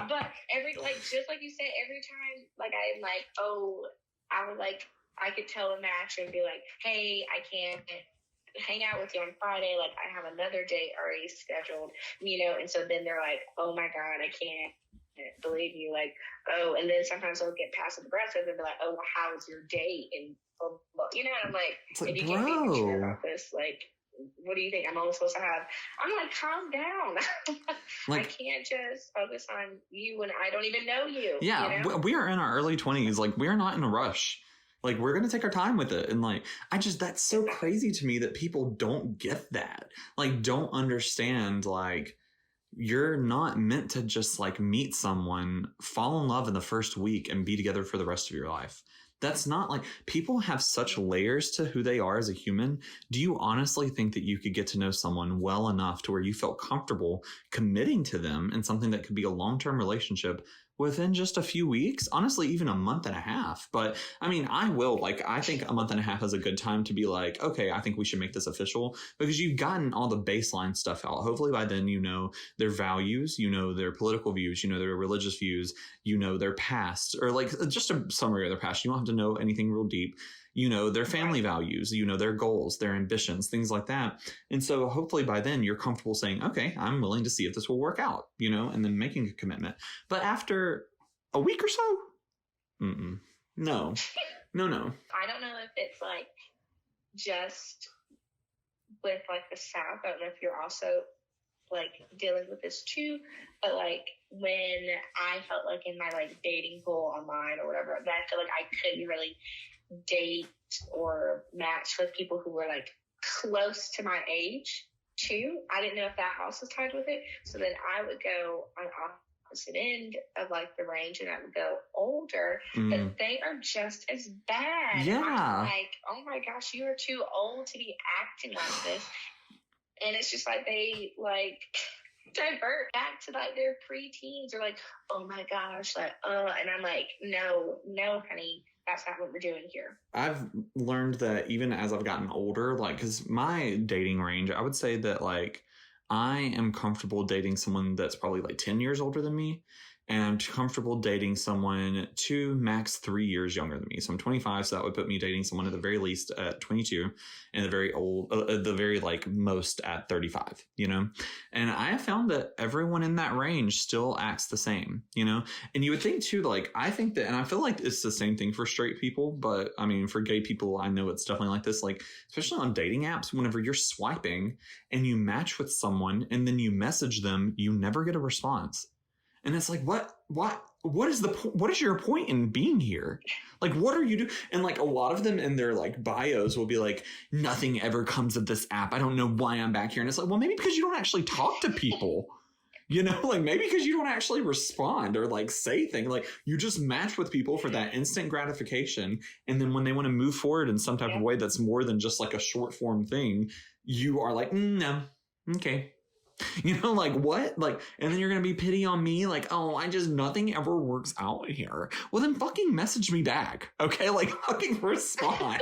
But just like you said, every time, like, I'm like, oh, I would like, I could tell a match and be like, hey, I can't hang out with you on Friday. Like, I have another date already scheduled, you know? And so then they're like, oh my God, I can't believe you. Like, oh, and then sometimes they'll get passive aggressive and be like, oh, well, how was your date? And, you know, I'm like, it's like, if you can't be mature about this, like, what do you think I'm only supposed to have? I'm like, calm down. Like, I can't just focus on you when I don't even know you. Yeah, you know? We are in our early 20s. Like, we are not in a rush. Like, we're going to take our time with it. And like, that's so crazy to me that people don't get that. Like, don't understand, like, you're not meant to just like meet someone, fall in love in the first week and be together for the rest of your life. That's not like, people have such layers to who they are as a human. Do you honestly think that you could get to know someone well enough to where you felt comfortable committing to them in something that could be a long-term relationship within just a few weeks? Honestly, even a month and a half. But I mean, I think a month and a half is a good time to be like, okay, I think we should make this official, because you've gotten all the baseline stuff out. Hopefully by then, you know their values, you know their political views, you know their religious views, you know their past, or like just a summary of their past. You don't have to know anything real deep. You know their family values, you know their goals, their ambitions, things like that. And so hopefully by then you're comfortable saying, okay, I'm willing to see if this will work out, you know, and then making a commitment. But after a week or so, no. I don't know if it's like just with like the South. I don't know if you're also like dealing with this too, but like when I felt like in my like dating pool online or whatever, that I feel like I couldn't really date or match with people who were like close to my age too. I didn't know if that also tied with it. So then I would go on opposite end of like the range and I would go older, but they are just as bad. Yeah. I'm like, oh my gosh, you are too old to be acting like this. And it's just like they like divert back to like their preteens or like, oh my gosh, like, and I'm like, no, honey. That's not what we're doing here. I've learned that even as I've gotten older, like, because my dating range, I would say that like I am comfortable dating someone that's probably like 10 years older than me. And I'm comfortable dating someone 2, max 3 years younger than me. So I'm 25, so that would put me dating someone at the very least at 22, and the very like most at 35, you know? And I have found that everyone in that range still acts the same, you know? And you would think too, like, I think that, and I feel like it's the same thing for straight people, but I mean, for gay people, I know it's definitely like this, like, especially on dating apps, whenever you're swiping and you match with someone and then you message them, you never get a response. And it's like, what is your point in being here? Like, what are you doing? And like a lot of them in their like bios will be like, nothing ever comes of this app. I don't know why I'm back here. And it's like, well, maybe because you don't actually talk to people, you know, like maybe because you don't actually respond or like say things. Like you just match with people for that instant gratification. And then when they want to move forward in some type of way that's more than just like a short form thing, you are like, no, okay. You know, like what? Like, and then you're going to be pity on me. Like, oh, nothing ever works out here. Well, then fucking message me back. Okay. Like fucking respond.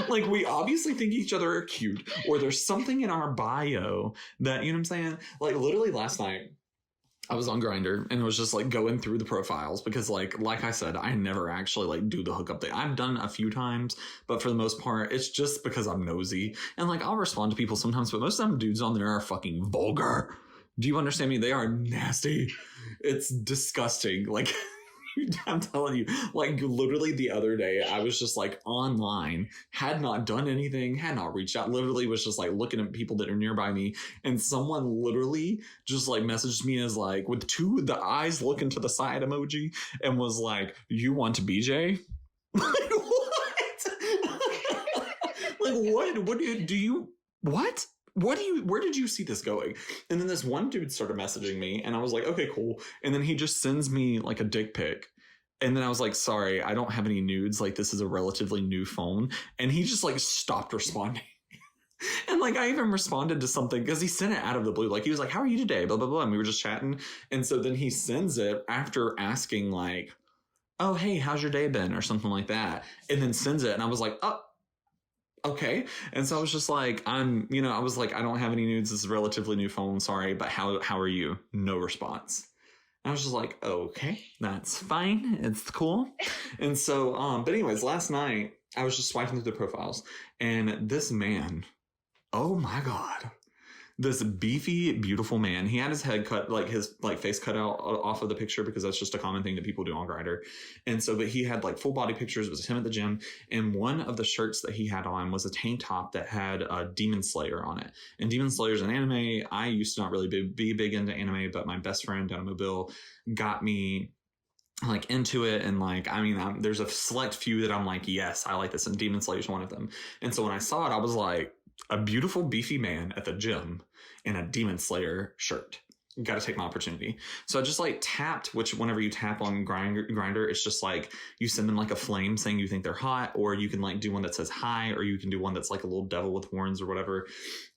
Like we obviously think each other are cute, or there's something in our bio that, you know what I'm saying? Like literally last night, I was on Grindr and it was just like going through the profiles because like I said, I never actually like do the hookup thing. I've done a few times, but for the most part, it's just because I'm nosy and like I'll respond to people sometimes, but most of them dudes on there are fucking vulgar. Do you understand me? They are nasty. It's disgusting. Like I'm telling you, like literally the other day, I was just like online, had not done anything, had not reached out, literally was just like looking at people that are nearby me. And someone literally just like messaged me as like with the eyes looking to the side emoji and was like, you want to BJ? Like what? Like what do you, what? Where did you see this going? And then this one dude started messaging me and I was like, okay, cool. And then he just sends me like a dick pic. And then I was like, sorry, I don't have any nudes. Like this is a relatively new phone. And he just like stopped responding. And like I even responded to something because he sent it out of the blue. Like he was like, how are you today? Blah, blah, blah. And we were just chatting. And so then he sends it after asking like, oh, hey, how's your day been? Or something like that. And then sends it. And I was like, oh. Okay. And so I was just like, I was like, I don't have any nudes. This is a relatively new phone. Sorry. But how are you? No response. And I was just like, okay, that's fine. It's cool. And so, but anyways, last night I was just swiping through the profiles and this man, oh my God, this beefy, beautiful man. He had his head cut, like his like face cut out off of the picture because that's just a common thing that people do on Grindr. And so, but he had like full body pictures. It was him at the gym. And one of the shirts that he had on was a tank top that had a Demon Slayer on it. And Demon Slayer is an anime. I used to not really be big into anime, but my best friend down in Mobile got me like into it. And like, I mean, there's a select few that I'm like, yes, I like this. And Demon Slayer is one of them. And so when I saw it, I was like, a beautiful beefy man at the gym in a Demon Slayer shirt. Got to take my opportunity. So I just like tapped, which whenever you tap on Grindr, it's just like you send them like a flame saying you think they're hot, or you can like do one that says hi, or you can do one that's like a little devil with horns or whatever.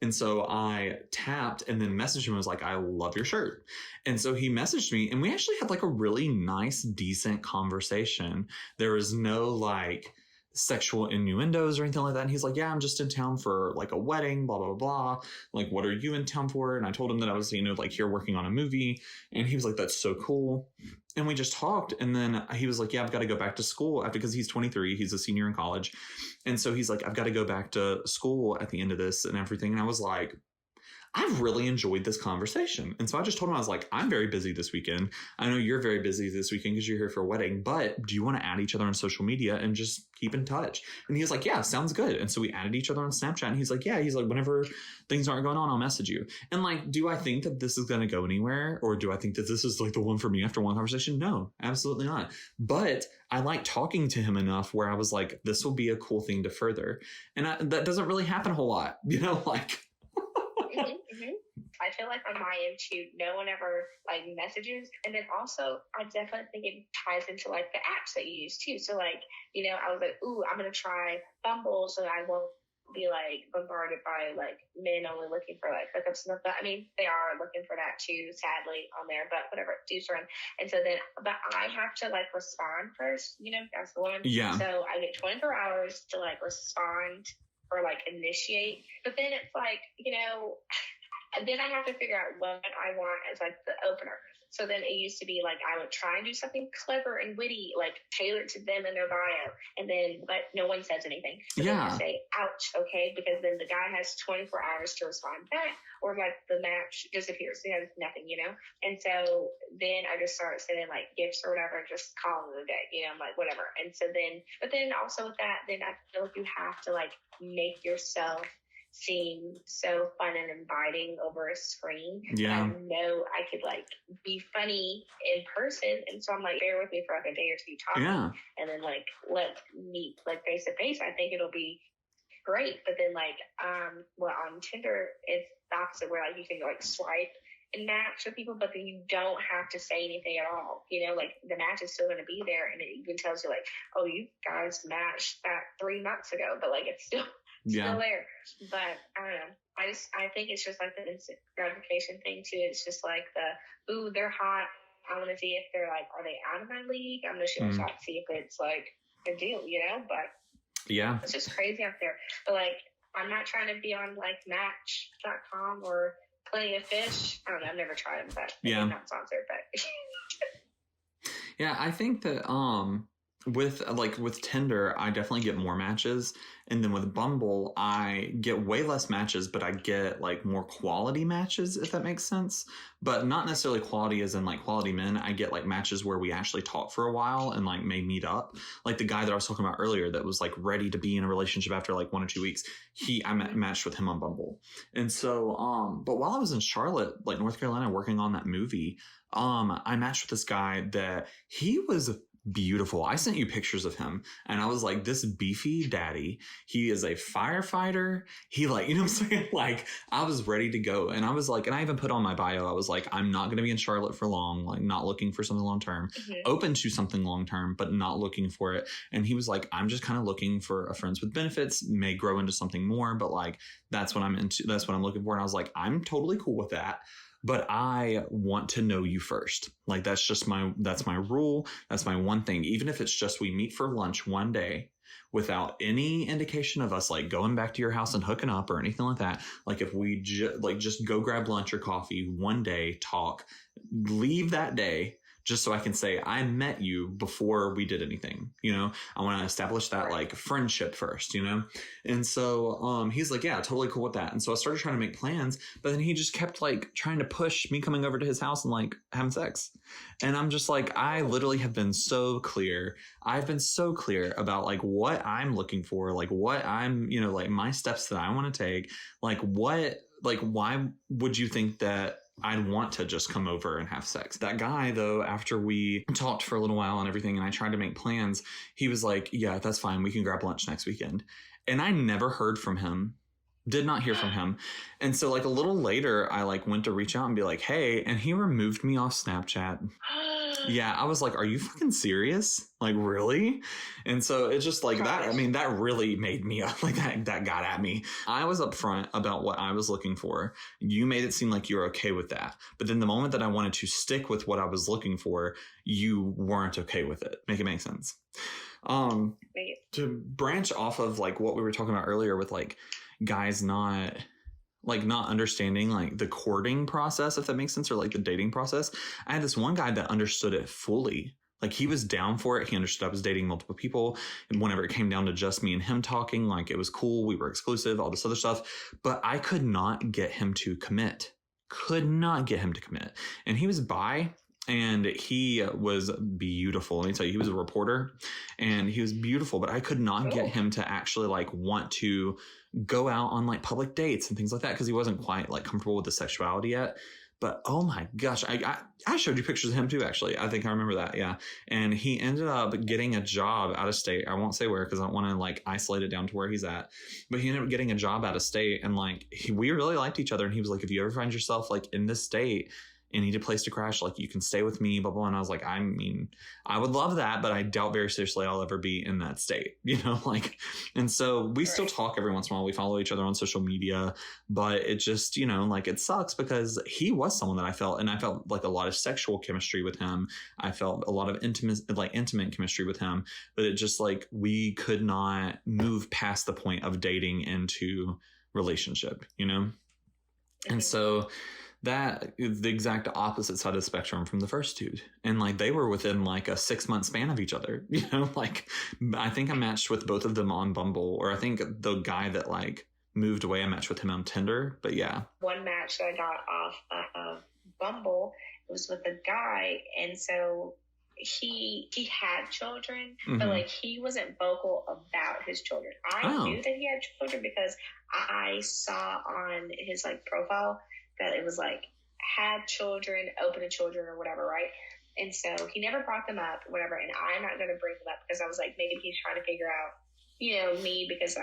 And so I tapped and then messaged him and was like, I love your shirt. And so he messaged me and we actually had like a really nice, decent conversation. There was no like sexual innuendos or anything like that. And he's like, yeah, I'm just in town for like a wedding, blah, blah, blah. Like, what are you in town for? And I told him that I was, like here working on a movie. And he was like, that's so cool. And we just talked. And then he was like, yeah, I've got to go back to school because he's 23. He's a senior in college. And so he's like, I've got to go back to school at the end of this and everything. And I was like, I've really enjoyed this conversation. And so I just told him, I was like, I'm very busy this weekend. I know you're very busy this weekend because you're here for a wedding, but do you want to add each other on social media and just keep in touch? And he was like, yeah, sounds good. And so we added each other on Snapchat and he's like, yeah, he's like, whenever things aren't going on, I'll message you. And like, do I think that this is going to go anywhere? Or do I think that this is like the one for me after one conversation? No, absolutely not. But I like talking to him enough where I was like, this will be a cool thing to further. And that doesn't really happen a whole lot, like. I feel like on my end too, no one ever like messages. And then also I definitely think it ties into like the apps that you use too. So like, I was like, ooh, I'm going to try Bumble so I won't be like bombarded by like men only looking for like hookups and stuff. But I mean, they are looking for that too, sadly, on there, but whatever, dudes run. And so then, but I have to like respond first, that's the one. Yeah. So I get 24 hours to like respond or like initiate. But then it's like, And then I have to figure out what I want as like the opener. So then it used to be like I would try and do something clever and witty, like tailored to them and their bio, and then but no one says anything. So then I say, ouch, okay, because then the guy has 24 hours to respond back, or like the match disappears. He has nothing, you know? And so then I just start sending like gifts or whatever, just calling it a day, you know, I'm like, whatever. And so then, but then also with that, then I feel like you have to like make yourself seem so fun and inviting over a screen. Yeah. I know I could like be funny in person, and so I'm like, bear with me for like a day or two talking, and then like let's meet like face to face. I think it'll be great. But then like on Tinder it's the opposite, where like you can like swipe and match with people, but then you don't have to say anything at all. You know, like the match is still going to be there, and it even tells you like, oh, you guys matched back 3 months ago, but like it's still there. But I don't know. I think it's just like the instant gratification thing too. It's just like ooh, they're hot. I want to see if they're like, are they out of my league? I'm gonna shoot a shot to see if it's like a deal, you know. But it's just crazy out there. But like, I'm not trying to be on like Match.com or Plenty of Fish. I don't know. I've never tried them, but I'm not sponsored. But yeah, I think that with Tinder, I definitely get more matches. And then with Bumble, I get way less matches, but I get like more quality matches, if that makes sense. But not necessarily quality as in like quality men. I get like matches where we actually talk for a while and like may meet up. Like the guy that I was talking about earlier that was like ready to be in a relationship after like 1 or 2 weeks. I matched with him on Bumble. And so, but while I was in Charlotte, like North Carolina, working on that movie, I matched with this guy that he was beautiful. I sent you pictures of him and I was like, this beefy daddy, he is a firefighter. He like, you know what I'm saying? Like I was ready to go. And I was like, and I even put on my bio, I was like, I'm not going to be in Charlotte for long, like not looking for something long-term, open to something long-term, but not looking for it. And he was like, I'm just kind of looking for a friends with benefits, may grow into something more, but like, that's what I'm into. That's what I'm looking for. And I was like, I'm totally cool with that. But I want to know you first. Like, that's my rule. That's my one thing. Even if it's just we meet for lunch one day without any indication of us like going back to your house and hooking up or anything like that. Like if we just go grab lunch or coffee one day, talk, leave that day, just so I can say I met you before we did anything, you know. I want to establish that like friendship first, you know. And so he's like, yeah, totally cool with that. And so I started trying to make plans, but then he just kept like trying to push me coming over to his house and like having sex. And I'm just like, I literally have been so clear. I've been so clear about like what I'm looking for, like what I'm, you know, like my steps that I want to take, like why would you think that I'd want to just come over and have sex? That guy, though, after we talked for a little while and everything, and I tried to make plans, he was like, yeah, that's fine. We can grab lunch next weekend. And I never heard from him, did not hear from him. And so like a little later, I like went to reach out and be like, hey, and he removed me off Snapchat. Yeah, I was like, are you fucking serious? Like, really? And so it's just like that. I mean, that really made me like that got at me. I was upfront about what I was looking for. You made it seem like you were okay with that. But then the moment that I wanted to stick with what I was looking for, you weren't okay with it. Make it make sense. To branch off of like what we were talking about earlier with like guys not understanding like the courting process, if that makes sense, or like the dating process. I had this one guy that understood it fully. Like he was down for it. He understood I was dating multiple people. And whenever it came down to just me and him talking, like it was cool. We were exclusive, all this other stuff. But I could not get him to commit. And he was bi. And he was beautiful. Let me tell you, he was a reporter and he was beautiful, but I could not get him to actually like want to go out on like public dates and things like that because he wasn't quite like comfortable with the sexuality yet. But oh my gosh, I showed you pictures of him too, actually. I think I remember that. Yeah. And he ended up getting a job out of state. I won't say where because I don't want to like isolate it down to where he's at. But he ended up getting a job out of state and like we really liked each other. And he was like, if you ever find yourself like in this state and need a place to crash, like you can stay with me, blah, blah. And I was like, I mean, I would love that, but I doubt very seriously I'll ever be in that state, you know, like, and so we still talk every once in a while. We follow each other on social media, but it just, you know, like it sucks because he was someone that I felt like a lot of sexual chemistry with him. I felt a lot of intimate chemistry with him, but it just like, we could not move past the point of dating into relationship, you know? And so that is the exact opposite side of the spectrum from the first dude. And like they were within like a 6-month span of each other, you know, like I think I matched with both of them on Bumble, or I think the guy that like moved away, I matched with him on Tinder. But yeah. One match that I got off of Bumble was with a guy, and so he had children, but like he wasn't vocal about his children. I knew that he had children because I saw on his like profile that it was like had children, open to children or whatever, right? And so he never brought them up, whatever. And I'm not going to bring them up because I was like, maybe he's trying to figure out, you know, me, because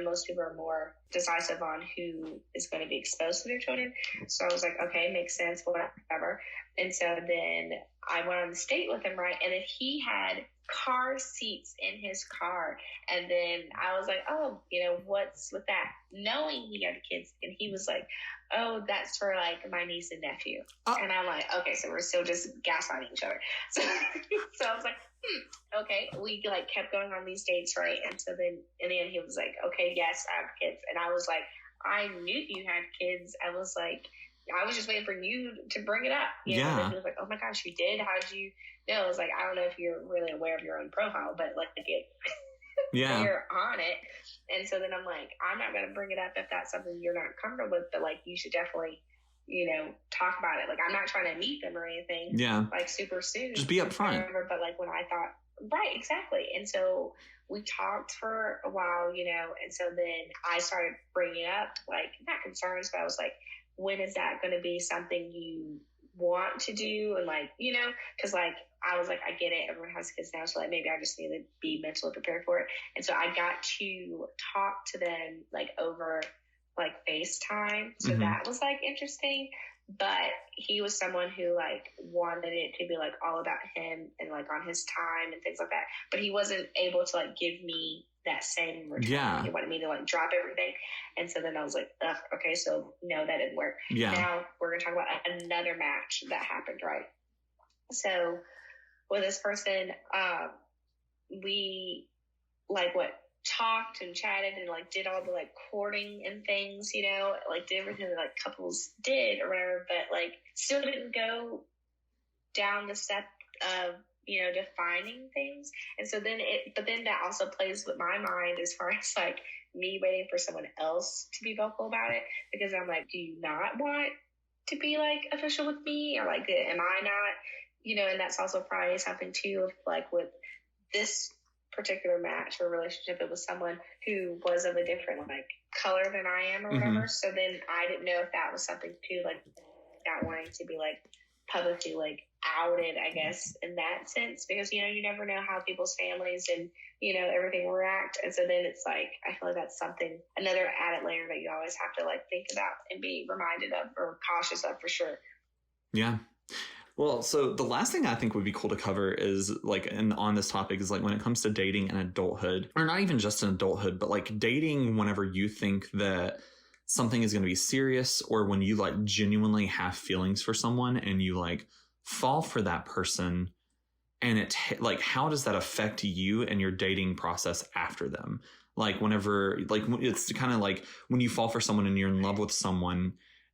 most people are more decisive on who is going to be exposed to their children. So I was like, okay, makes sense, whatever. And so then I went on this date with him, right? And then he had car seats in his car. And then I was like, oh, you know, what's with that? Knowing he had kids. And he was like, oh, that's for like my niece and nephew. And I'm like, okay, so we're still just gaslighting each other. So I was like, okay. We like kept going on these dates, right? And so then in the end he was like, okay, yes, I have kids. And I was like, I knew you had kids. I was like, I was just waiting for you to bring it up. You know? And he was like, oh my gosh, you did? How'd you know? I was like, I don't know if you're really aware of your own profile, but like you're on it. And so then I'm like, I'm not going to bring it up if that's something you're not comfortable with, but like you should definitely, you know, talk about it. Like I'm not trying to meet them or anything. Yeah. Like super soon. Just be upfront. But like when I thought, right, exactly. And so we talked for a while, you know, and so then I started bringing up like not concerns, but I was like, when is that going to be something you want to do? And like, you know, because like I was like, I get it, everyone has kids now, so like maybe I just need to be mentally prepared for it. And so I got to talk to them like over like FaceTime, so that was like interesting. But he was someone who like wanted it to be like all about him and like on his time and things like that, but he wasn't able to like give me that same return. Yeah. He wanted me to like drop everything. And so then I was like, ugh, okay, so no, that didn't work. Yeah. Now we're going to talk about another match that happened, right? So with this person, we like talked and chatted and like did all the like courting and things, you know, like did everything that like couples did or whatever, but like still didn't go down the step of, you know, defining things. And so then but then that also plays with my mind as far as like me waiting for someone else to be vocal about it, because I'm like, do you not want to be like official with me, or like am I not, you know? And that's also probably something too of like with this particular match or relationship, it was someone who was of a different like color than I am or whatever. So then I didn't know if that was something too, like not wanting to be like publicly like outed, I guess, in that sense, because, you know, you never know how people's families and, you know, everything react. And so then it's like, I feel like that's something, another added layer that you always have to like think about and be reminded of or cautious of for sure. Yeah. Well, so the last thing I think would be cool to cover is like, and on this topic is like when it comes to dating and adulthood, or not even just in adulthood, but like dating whenever you think that something is going to be serious, or when you like genuinely have feelings for someone and you like fall for that person, and it like, how does that affect you and your dating process after them? Like whenever, like it's kind of like when you fall for someone and you're in love with someone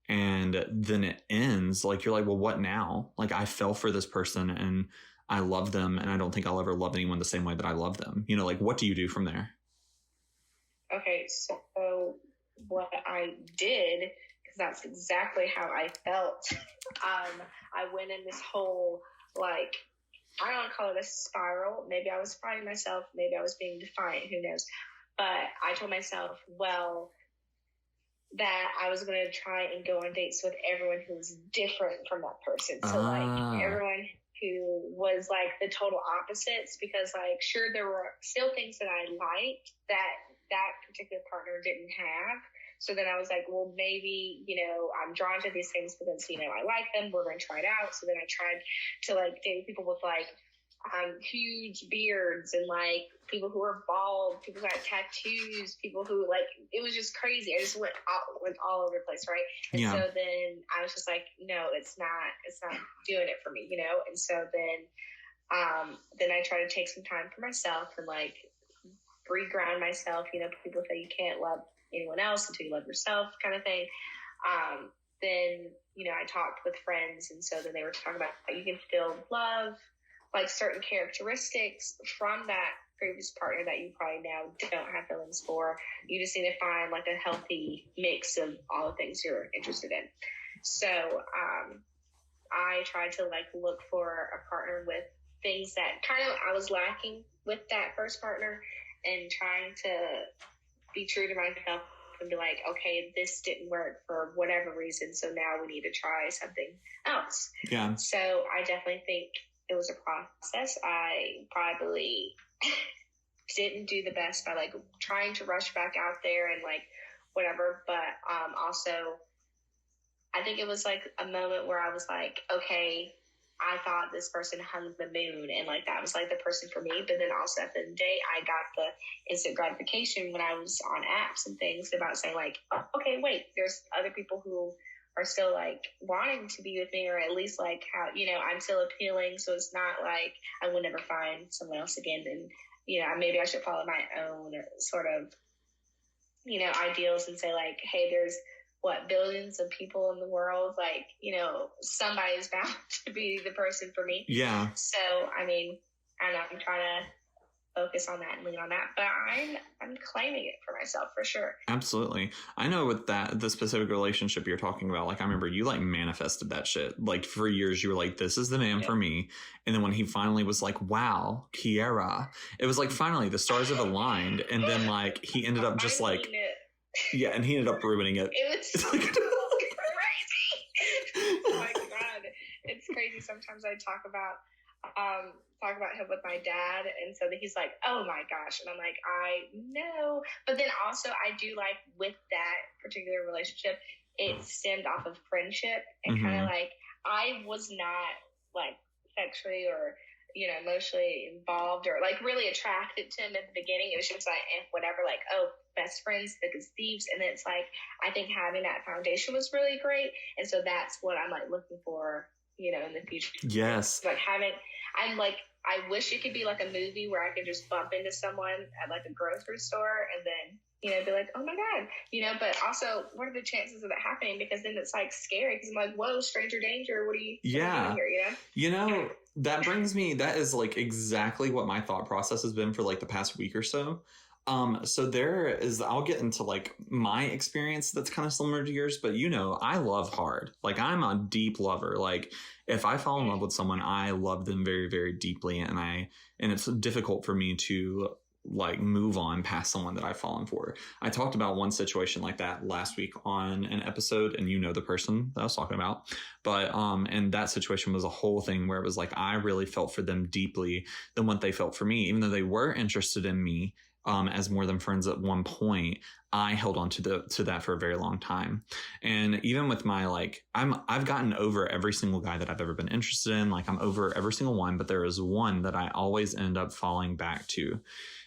and then it ends, like you're like, well, what now? Like I fell for this person and I love them, and I don't think I'll ever love anyone the same way that I love them. You know, like what do you do from there? Okay, so what I did, because that's exactly how I felt, I went in this whole, like, I don't want to call it a spiral. Maybe I was fighting myself. Maybe I was being defiant. Who knows? But I told myself, well, that I was going to try and go on dates with everyone who was different from that person. So, like, everyone who was, like, the total opposites. Because, like, sure, there were still things that I liked that particular partner didn't have. So then I was like, well, maybe, you know, I'm drawn to these things because, you know, I like them. We're going to try it out. So then I tried to, like, date people with, like, huge beards and, like, people who were bald, people who had tattoos, people who, like, it was just crazy. I just went all over the place, right? And so then I was just like, no, it's not doing it for me, you know? And so then I try to take some time for myself and, like, reground myself. You know, people say you can't love anyone else until you love yourself, kind of thing. then, you know, I talked with friends, and so then they were talking about you can still love like certain characteristics from that previous partner that you probably now don't have feelings for. You just need to find like a healthy mix of all the things you're interested in. So I tried to like look for a partner with things that kind of I was lacking with that first partner, and trying to be true to myself and be like, okay, this didn't work for whatever reason, so now we need to try something else. Yeah. So I definitely think it was a process. I probably didn't do the best by like trying to rush back out there and like whatever, but also I think it was like a moment where I was like, okay, I thought this person hung the moon, and like that was like the person for me. But then also at the end of the day, I got the instant gratification when I was on apps and things about saying like, oh, okay, wait, there's other people who are still like wanting to be with me, or at least like how, you know, I'm still appealing. So it's not like I will never find someone else again. And, you know, maybe I should follow my own sort of, you know, ideals and say like, hey, there's billions of people in the world, like, you know, somebody's bound to be the person for me. Yeah. So I mean, I don't know, I'm trying to focus on that and lean on that, but I'm claiming it for myself for sure. Absolutely. I know with the specific relationship you're talking about, like I remember you like manifested that shit. Like for years you were like, this is the man for me. And then when he finally was like, wow, Kiera, it was like finally the stars have aligned. And then like he ended up just like, yeah, and he ended up ruining it. It was so crazy. Oh my God. It's crazy. Sometimes I talk about him with my dad, and so that he's like, oh my gosh, and I'm like, I know. But then also I do like with that particular relationship, it stemmed off of friendship and kind of like I was not like sexually or, you know, emotionally involved or like really attracted to him at the beginning. It was just like whatever, like, oh, best friends thick as thieves. And then it's like I think having that foundation was really great, and so that's what I'm like looking for, you know, in the future. Yes. Like I'm like, I wish it could be like a movie where I could just bump into someone at like a grocery store and then, you know, be like, oh my God, you know, but also what are the chances of that happening? Because then it's like scary because I'm like, whoa, stranger danger. What are you doing here, you know? That brings me, that is like exactly what my thought process has been for like the past week or so. So there is, I'll get into like my experience that's kind of similar to yours, but you know, I love hard. Like I'm a deep lover. Like if I fall in love with someone, I love them very, very deeply. And it's difficult for me to like move on past someone that I've fallen for. I talked about one situation like that last week on an episode, and you know the person that I was talking about. But and that situation was a whole thing where it was like I really felt for them deeply than what they felt for me, even though they were interested in me as more than friends at one point. I held on to that for a very long time. And even with my like, I've gotten over every single guy that I've ever been interested in. Like I'm over every single one, but there is one that I always end up falling back to.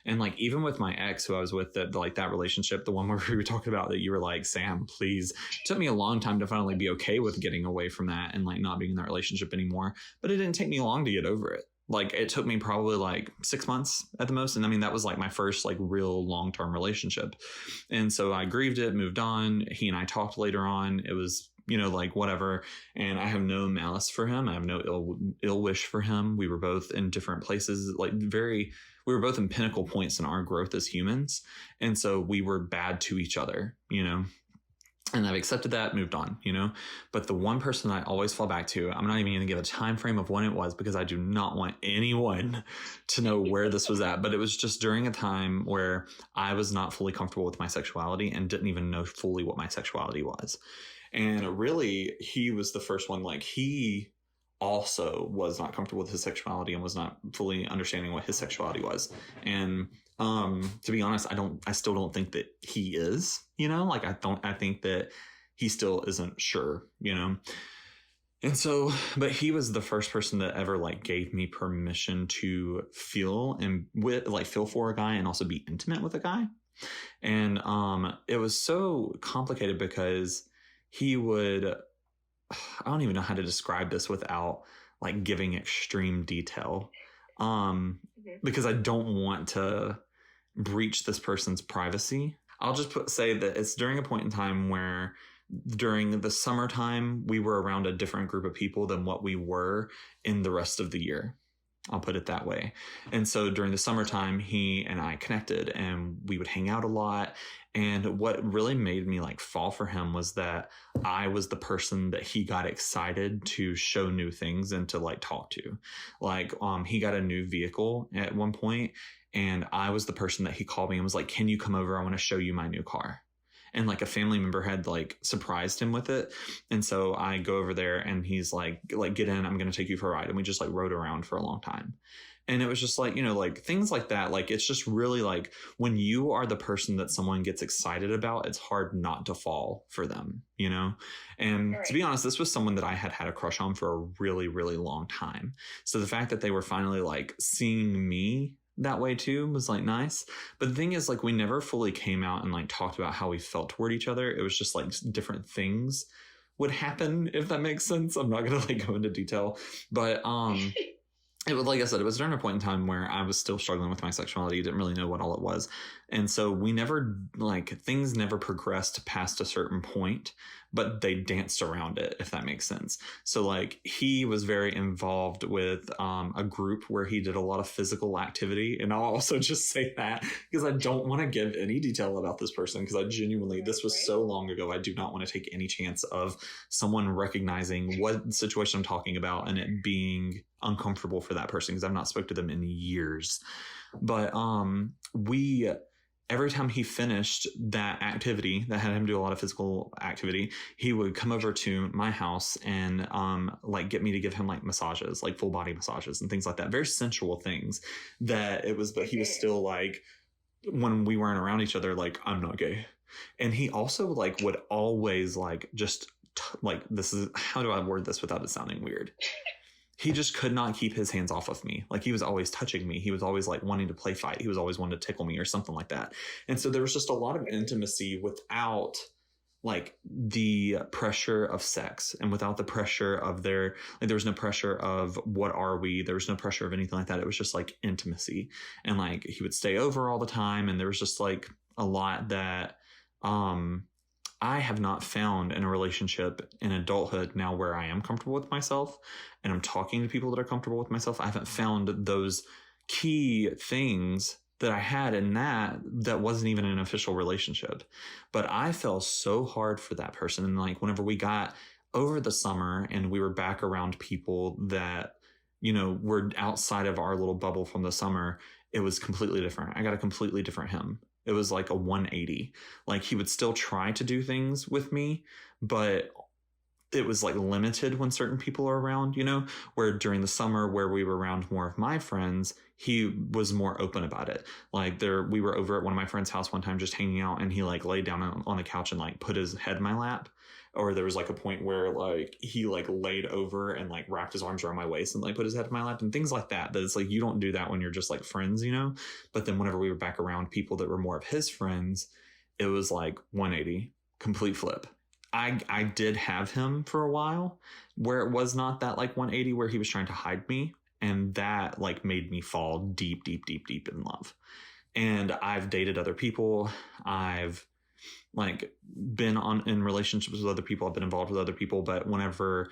And like, even with my ex who I was with, that relationship, the one where we were talking about that you were like, Sam, please. It took me a long time to finally be okay with getting away from that and like not being in that relationship anymore. But it didn't take me long to get over it. Like it took me probably like 6 months at the most. And I mean, that was like my first like real long-term relationship. And so I grieved it, moved on. He and I talked later on. It was, you know, like whatever. And I have no malice for him. I have no ill wish for him. We were both in different places, like we were both in pinnacle points in our growth as humans. And so we were bad to each other, you know. And I've accepted that, moved on, you know. But the one person I always fall back to, I'm not even going to give a time frame of when it was because I do not want anyone to know where this was at. But it was just during a time where I was not fully comfortable with my sexuality and didn't even know fully what my sexuality was. And really, he was the first one. Like he also was not comfortable with his sexuality and was not fully understanding what his sexuality was. And to be honest, I still don't think that he is, you know, like I think that he still isn't sure, you know. And so, but he was the first person that ever like gave me permission to feel for a guy and also be intimate with a guy. And it was so complicated because he would, I don't even know how to describe this without like giving extreme detail. Because I don't want to breach this person's privacy. I'll just say that it's during a point in time where during the summertime, we were around a different group of people than what we were in the rest of the year. I'll put it that way. And so during the summertime, he and I connected and we would hang out a lot. And what really made me like fall for him was that I was the person that he got excited to show new things and to like talk to. Like, he got a new vehicle at one point, and I was the person that he called me and was like, "Can you come over? I want to show you my new car." And like a family member had like surprised him with it. And so I go over there and he's like, "Get in, I'm going to take you for a ride." And we just like rode around for a long time. And it was just like, like things like that. Like, it's just really like when you are the person that someone gets excited about, it's hard not to fall for them, And to be honest, this was someone that I had a crush on for a really, really long time. So the fact that they were finally like seeing me that way too was like nice. But the thing is, like, we never fully came out and like talked about how we felt toward each other. It was just like different things would happen, if that makes sense. I'm not gonna like go into detail, but it was, like I said, it was during a point in time where I was still struggling with my sexuality, didn't really know what all it was. And so we never, like, things never progressed past a certain point, but they danced around it, if that makes sense. So, like, he was very involved with a group where he did a lot of physical activity. And I'll also just say that because I don't want to give any detail about this person, because I genuinely, this was so long ago, I do not want to take any chance of someone recognizing what situation I'm talking about and it being uncomfortable for that person, because I've not spoke to them in years. But every time he finished that activity that had him do a lot of physical activity, he would come over to my house and like get me to give him like massages, like full body massages and things like that. Very sensual things that it was, but he was still like, when we weren't around each other, like, "I'm not gay." And he also like would always like just like, this is, how do I word this without it sounding weird? He just could not keep his hands off of me. Like, he was always touching me. He was always like wanting to play fight. He was always wanting to tickle me or something like that. And so there was just a lot of intimacy without like the pressure of sex and without the pressure of there was no pressure of what are we? There was no pressure of anything like that. It was just like intimacy. And like, he would stay over all the time. And there was just like a lot that, I have not found in a relationship in adulthood now where I am comfortable with myself and I'm talking to people that are comfortable with myself. I haven't found those key things that I had in that wasn't even an official relationship. But I fell so hard for that person. And like, whenever we got over the summer and we were back around people that, were outside of our little bubble from the summer, it was completely different. I got a completely different him. It was like a 180. Like, he would still try to do things with me, but it was like limited when certain people are around, where during the summer where we were around more of my friends, he was more open about it. Like, we were over at one of my friend's house one time just hanging out, and he like laid down on the couch and like put his head in my lap. Or there was like a point where like he like laid over and like wrapped his arms around my waist and like put his head in my lap and things like that. That it's like, you don't do that when you're just like friends, But then whenever we were back around people that were more of his friends, it was like 180, complete flip. I did have him for a while where it was not that like 180 where he was trying to hide me. And that like made me fall deep, deep, deep, deep in love. And I've dated other people. I've like been in relationships with other people. I've been involved with other people, but whenever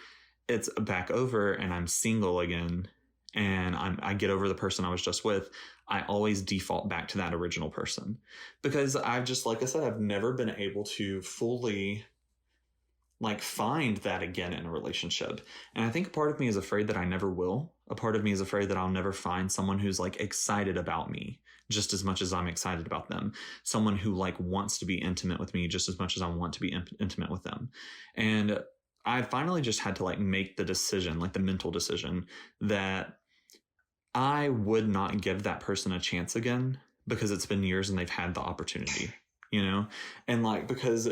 it's back over and I'm single again and I get over the person I was just with, I always default back to that original person, because I've just, like I said, I've never been able to fully like find that again in a relationship. And I think a part of me is afraid that I never will. A part of me is afraid that I'll never find someone who's like excited about me just as much as I'm excited about them. Someone who like wants to be intimate with me just as much as I want to be intimate with them. And I finally just had to like make the decision, like the mental decision, that I would not give that person a chance again, because it's been years and they've had the opportunity, And like, because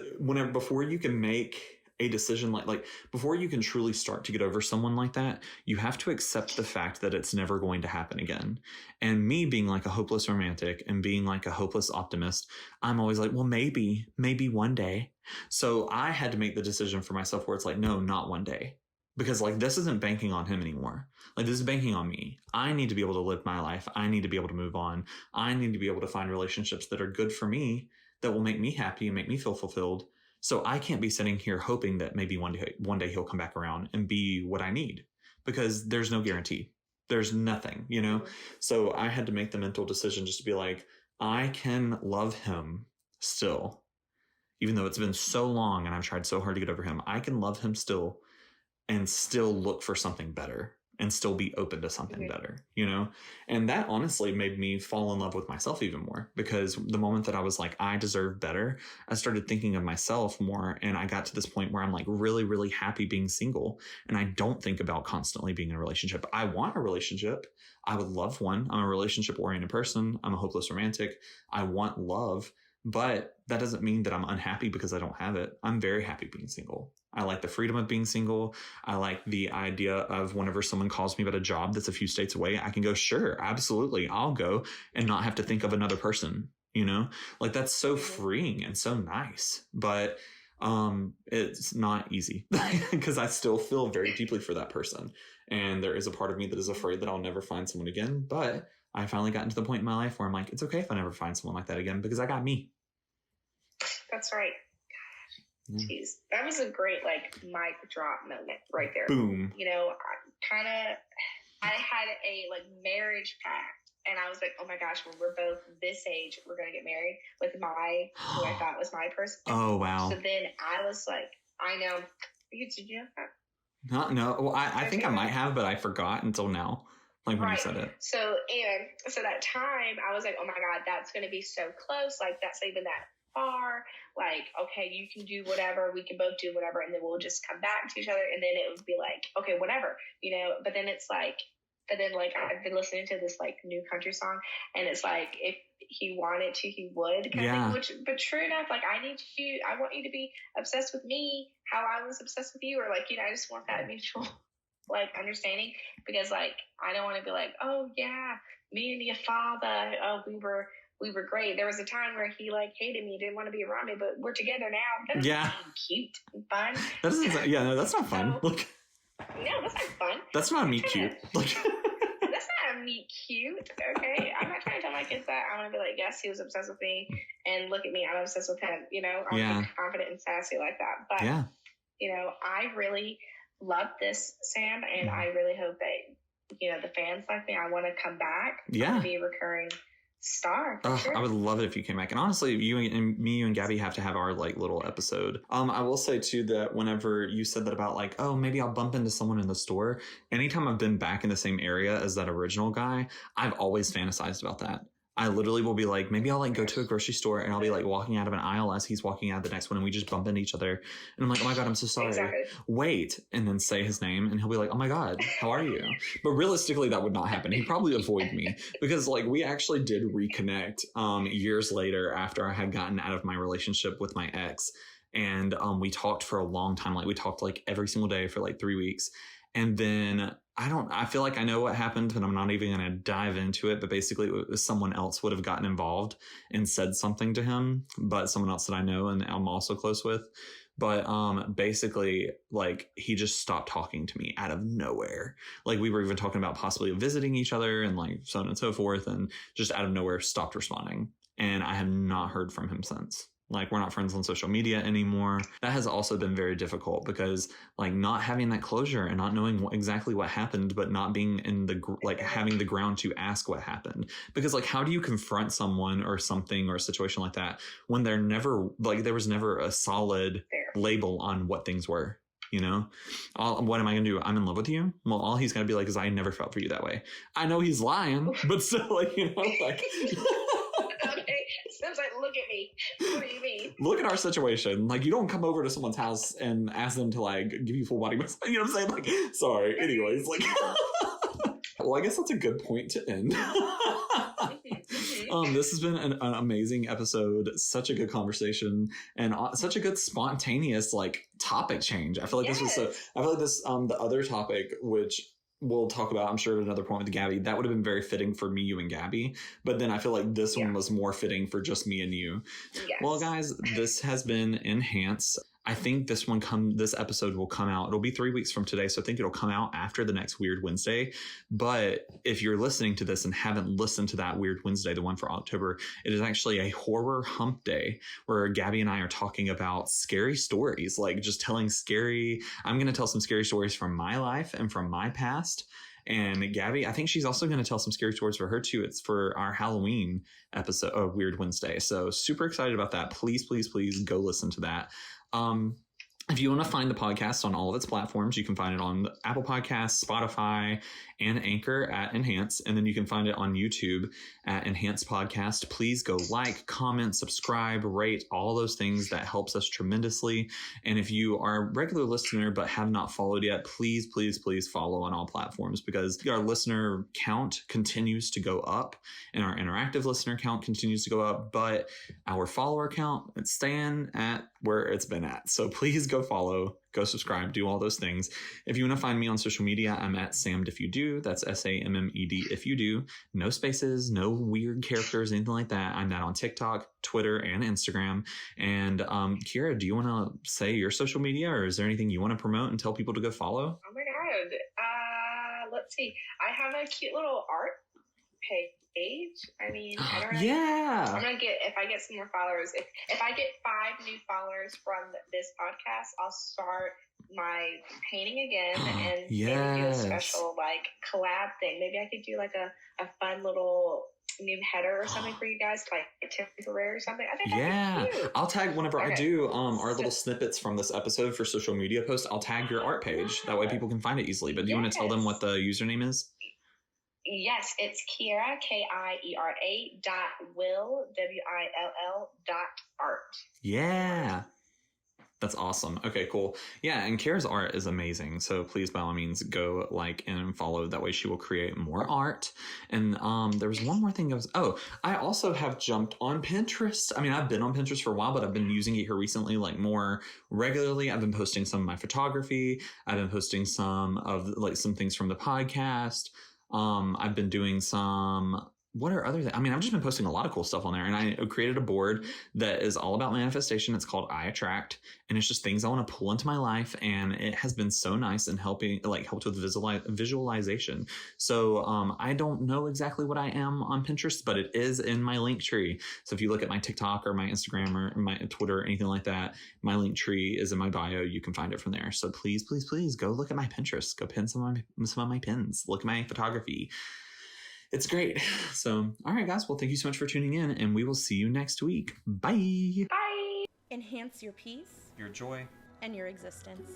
before you can make a decision like before you can truly start to get over someone like that, you have to accept the fact that it's never going to happen again. And me being like a hopeless romantic and being like a hopeless optimist, I'm always like, well, maybe one day. So I had to make the decision for myself where it's like, no, not one day. Because like, this isn't banking on him anymore. Like, this is banking on me. I need to be able to live my life. I need to be able to move on. I need to be able to find relationships that are good for me, that will make me happy and make me feel fulfilled. So I can't be sitting here hoping that maybe one day he'll come back around and be what I need, because there's no guarantee. There's nothing, you know? So I had to make the mental decision just to be like, I can love him still, even though it's been so long and I've tried so hard to get over him. I can love him still and still look for something better and still be open to something better, you know? And that honestly made me fall in love with myself even more, because the moment that I was like, I deserve better, I started thinking of myself more. And I got to this point where I'm like really, really happy being single. And I don't think about constantly being in a relationship. I want a relationship. I would love one. I'm a relationship oriented person. I'm a hopeless romantic. I want love, but that doesn't mean that I'm unhappy because I don't have it. I'm very happy being single. I like the freedom of being single. I like the idea of whenever someone calls me about a job that's a few states away, I can go, sure, absolutely, I'll go, and not have to think of another person, you know? Like, that's so freeing and so nice. But it's not easy because I still feel very deeply for that person. And there is a part of me that is afraid that I'll never find someone again. But I finally gotten to the point in my life where I'm like, it's okay if I never find someone like that again, because I got me. That's right. Jeez, that was a great mic drop moment right there. Boom. You know, I had a marriage pact, and I was like, oh my gosh, when we're both this age, we're gonna get married with who I thought was my person. Oh wow. So then I was like, I know. Did you know that? No. Well, I think I might have, but I forgot until now. Like when you said it. So that time I was like, oh my God, that's gonna be so close. Like, that's even that far. Like, okay, you can do whatever, we can both do whatever, and then we'll just come back to each other, and then it would be like, okay, whatever, you know. But then it's like, I've been listening to this new country song, and it's like, if he wanted to, he would kind of thing. But true enough, I want you to be obsessed with me how I was obsessed with you, or I just want that mutual understanding, because I don't want to be like, oh yeah, me and your father, oh we were great. There was a time where he hated me, didn't want to be around me, but we're together now. That doesn't sound cute and fun. That doesn't. Yeah, no, that's not fun. No, that's not fun. That's not meet cute. That's not meet cute. Okay, I'm not trying to tell my kids that. I'm gonna be like, yes, he was obsessed with me, and look at me, I'm obsessed with him. You know, I'm confident and sassy like that. But you know, I really love this, Sam, and I really hope that the fans like me. I want to come back. I want to be a recurring star. Sure. I would love it if you came back. And honestly, you and Gabby have to have our little episode. I will say too that whenever you said that about oh, maybe I'll bump into someone in the store, anytime I've been back in the same area as that original guy, I've always fantasized about that. I literally will be like, maybe I'll go to a grocery store and I'll be walking out of an aisle as he's walking out of the next one, and we just bump into each other. And I'm like, oh my God, I'm so sorry. Exactly. Wait. And then say his name and he'll be like, oh my God, how are you? But realistically, that would not happen. He'd probably avoid me, because we actually did reconnect years later after I had gotten out of my relationship with my ex. And we talked for a long time. We talked every single day for 3 weeks. And then I feel like I know what happened, and I'm not even going to dive into it, but basically someone else would have gotten involved and said something to him, but someone else that I know and I'm also close with. But basically, he just stopped talking to me out of nowhere. We were even talking about possibly visiting each other and so on and so forth, and just out of nowhere stopped responding. And I have not heard from him since. We're not friends on social media anymore. That has also been very difficult, because not having that closure and not knowing exactly what happened, but not being in the having the ground to ask what happened. Because how do you confront someone or something or a situation like that when there was never a solid label on what things were? You know, what am I going to do? I'm in love with you. Well, all he's going to be is I never felt for you that way. I know he's lying, but still, Sam's look at me. What do you mean? Look at our situation. You don't come over to someone's house and ask them to give you full body massage. You know what I'm saying? Sorry. Anyways, well, I guess that's a good point to end. This has been an amazing episode. Such a good conversation, and such a good spontaneous topic change. I feel like this was the other topic, which we'll talk about, I'm sure, at another point with Gabby, that would have been very fitting for me, you, and Gabby. But then I feel like this one was more fitting for just me and you. Yes. Well, guys, this has been Enhance. I think this episode will come out. It'll be 3 weeks from today. So I think it'll come out after the next Weird Wednesday. But if you're listening to this and haven't listened to that Weird Wednesday, the one for October, it is actually a horror hump day where Gabby and I are talking about scary stories, like just telling I'm going to tell some scary stories from my life and from my past. And Gabby, I think she's also going to tell some scary stories for her too. It's for our Halloween episode of Weird Wednesday. So super excited about that. Please, please, please go listen to that. If you want to find the podcast on all of its platforms, you can find it on Apple Podcasts, Spotify, and Anchor at Enhance. And then you can find it on YouTube at Enhance Podcast. Please go like, comment, subscribe, rate, all those things. That helps us tremendously. And if you are a regular listener but have not followed yet, please, please, please follow on all platforms, because our listener count continues to go up and our interactive listener count continues to go up. But our follower count, it's staying at where it's been at. So please go follow, go subscribe, do all those things. If you want to find me on social media, I'm at Sammed If You Do. That's SAMMED if you do. No spaces, no weird characters, anything like that. I'm that on TikTok, Twitter, and Instagram. And Kiera, do you want to say your social media, or is there anything you want to promote and tell people to go follow? Oh my God. Let's see. I have a cute little art page. I mean, I don't know. Yeah. I'm gonna if I get some more followers, if I get 5 new followers from this podcast, I'll start my painting again and maybe do a special like collab thing. Maybe I could do like a fun little new header or something for you guys, like temporary or something. I think that'd be cute. I'll tag whenever I do our little snippets from this episode for social media posts. I'll tag your art page. That way people can find it easily. But do you want to tell them what the username is? Yes, it's Kiera, Kiera .will, WILL .art. Yeah. That's awesome. Okay, cool. Yeah, and Kiera's art is amazing. So please, by all means, go like and follow. That way she will create more art. And there was one more thing. I also have jumped on Pinterest. I mean, I've been on Pinterest for a while, but I've been using it here recently, like more regularly. I've been posting some of my photography. I've been posting some things from the podcast. I've been doing what are other things? I mean, I've just been posting a lot of cool stuff on there, and I created a board that is all about manifestation. It's called I Attract, and it's just things I want to pull into my life. And it has been so nice and helped with visualization. So, I don't know exactly what I am on Pinterest, but it is in my link tree. So if you look at my TikTok or my Instagram or my Twitter or anything like that, my link tree is in my bio. You can find it from there. So please, please, please go look at my Pinterest, go pin some of my pins, look at my photography. It's great. So, all right, guys. Well, thank you so much for tuning in, and we will see you next week. Bye. Bye. Enhance your peace, your joy, and your existence.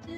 Do